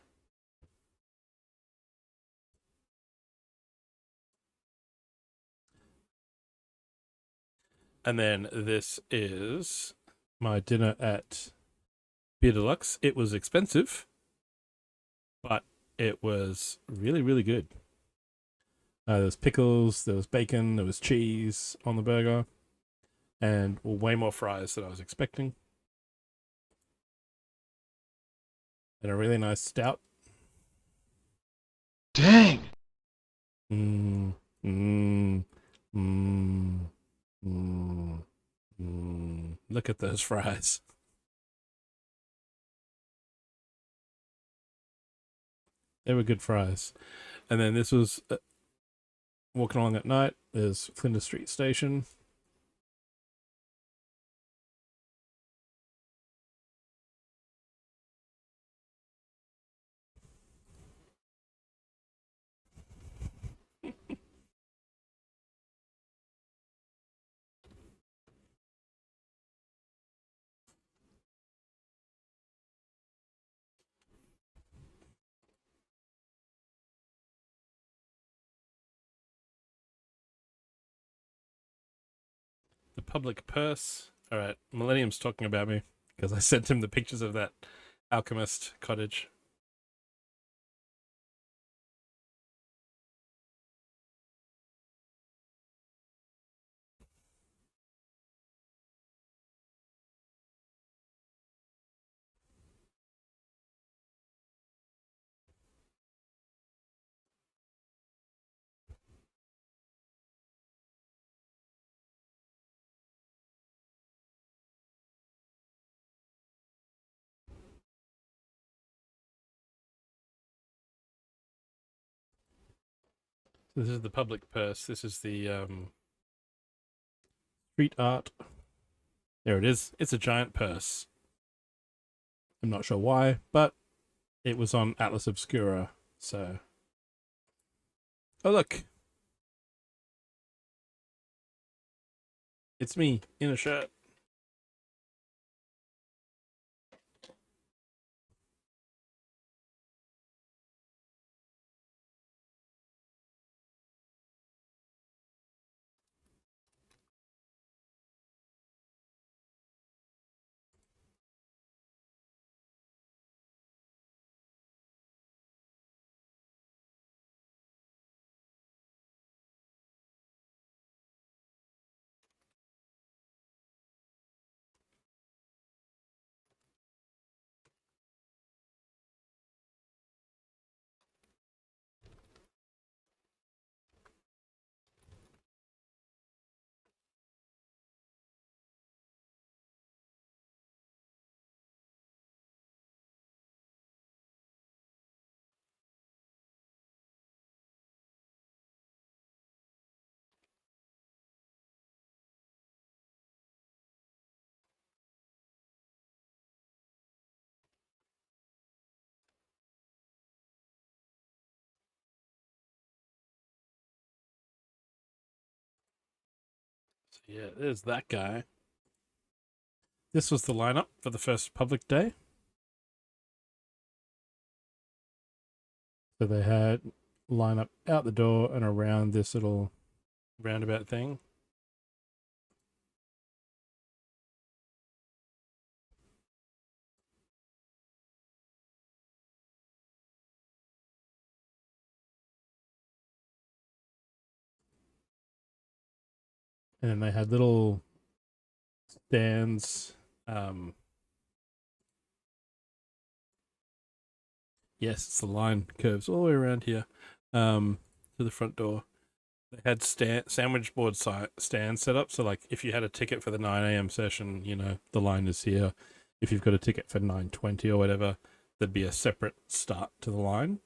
And then this is my dinner at Beer Deluxe. It was expensive, but it was really, really good. There was pickles, there was bacon, there was cheese on the burger, and way more fries than I was expecting. And a really nice stout. Dang! Look at those fries. They were good fries. And then this was walking along at night. There's Flinders Street Station. The public purse. All right, Millennium's talking about me because I sent him the pictures of that alchemist cottage. This is the public purse. This is the street art. There it is. It's a giant purse. I'm not sure why, but it was on Atlas Obscura, so... Oh, look! It's me, in a shirt. Yeah, there's that guy. This was the lineup for the first public day. So they had lineup out the door and around this little roundabout thing. And then they had little stands. Yes, it's the line curves all the way around here to the front door. They had sandwich board stands set up. So, like, if you had a ticket for the 9 a.m. session, you know, the line is here. If you've got a ticket for 9:20 or whatever, there'd be a separate start to the line.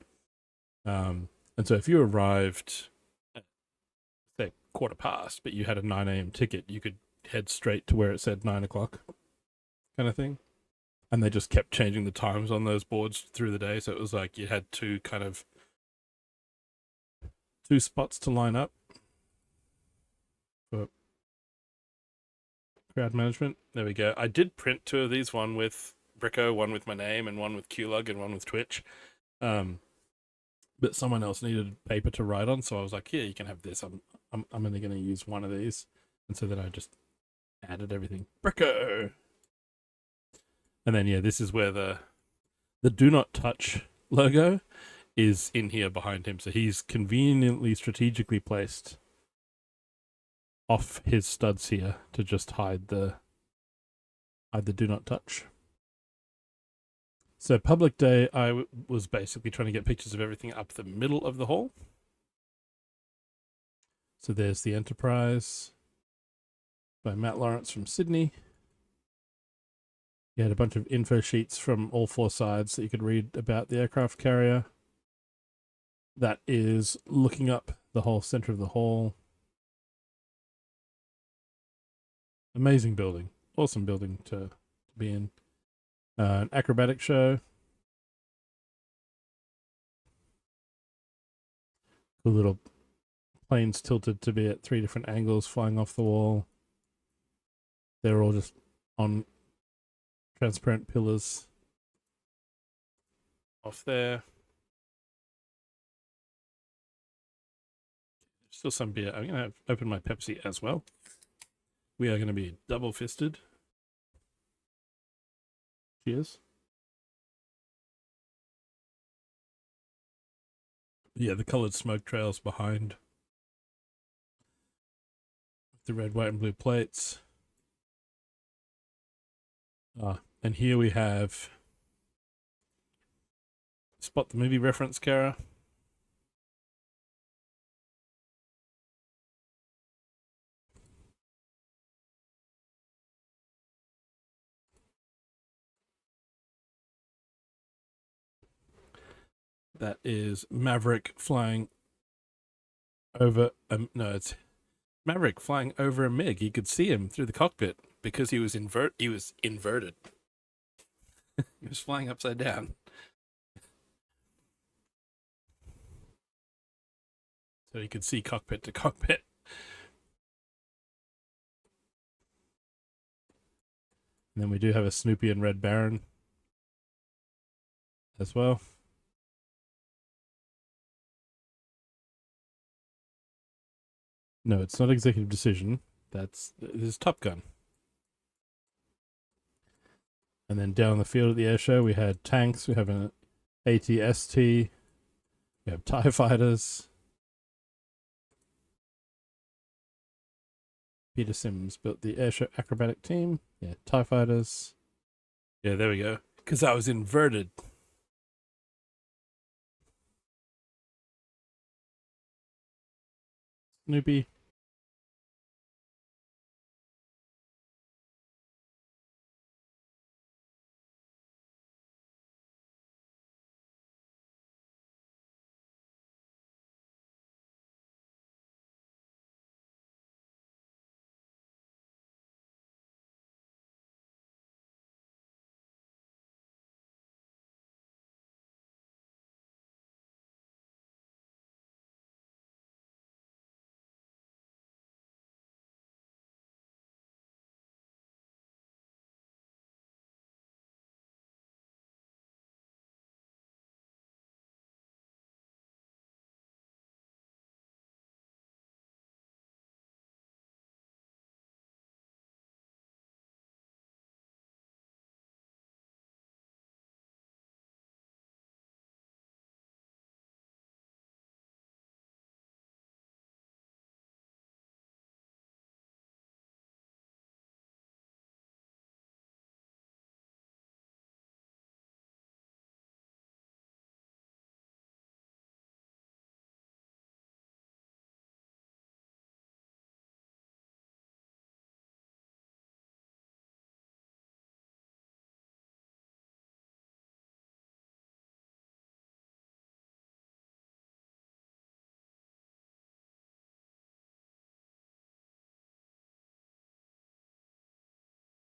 And so if you arrived at, say, 1:15, but you had a 9 a.m. ticket, you could head straight to where it said 9 o'clock kind of thing. And they just kept changing the times on those boards through the day. So it was like you had two spots to line up for crowd management. There we go. I did print 2 of these, one with Bricko, one with my name, and one with QLug, and one with Twitch. But someone else needed paper to write on, so I was like, "Yeah, you can have this. I'm only going to use one of these," and so then I just added everything. Bricko. And then yeah, this is where the "Do Not Touch" logo is in here behind him. So he's conveniently, strategically placed off his studs here to just hide the "Do Not Touch." So public day, I was basically trying to get pictures of everything up the middle of the hall. So there's the Enterprise by Matt Lawrence from Sydney. You had a bunch of info sheets from all 4 sides that you could read about the aircraft carrier. That is looking up the whole center of the hall. Amazing building. Awesome building to be in. An acrobatic show. Cool little planes tilted to be at 3 different angles flying off the wall. They're all just on transparent pillars off there. Still some beer. I'm going to open my Pepsi as well. We are going to be double-fisted. Cheers. Yeah, the colored smoke trails behind the red, white, and blue plates. And here we have spot the movie reference, Kara. That is Maverick flying over no, it's Maverick flying over a MiG. You could see him through the cockpit because he was inverted. He was flying upside down. So you could see cockpit to cockpit. And then we do have a Snoopy and Red Baron as well. No, it's not executive decision. This is Top Gun. And then down the field at the air show, we had tanks. We have an AT-ST. We have TIE fighters. Peter Sims built the airshow acrobatic team. Yeah, TIE fighters. Yeah, there we go. Because I was inverted. Snoopy.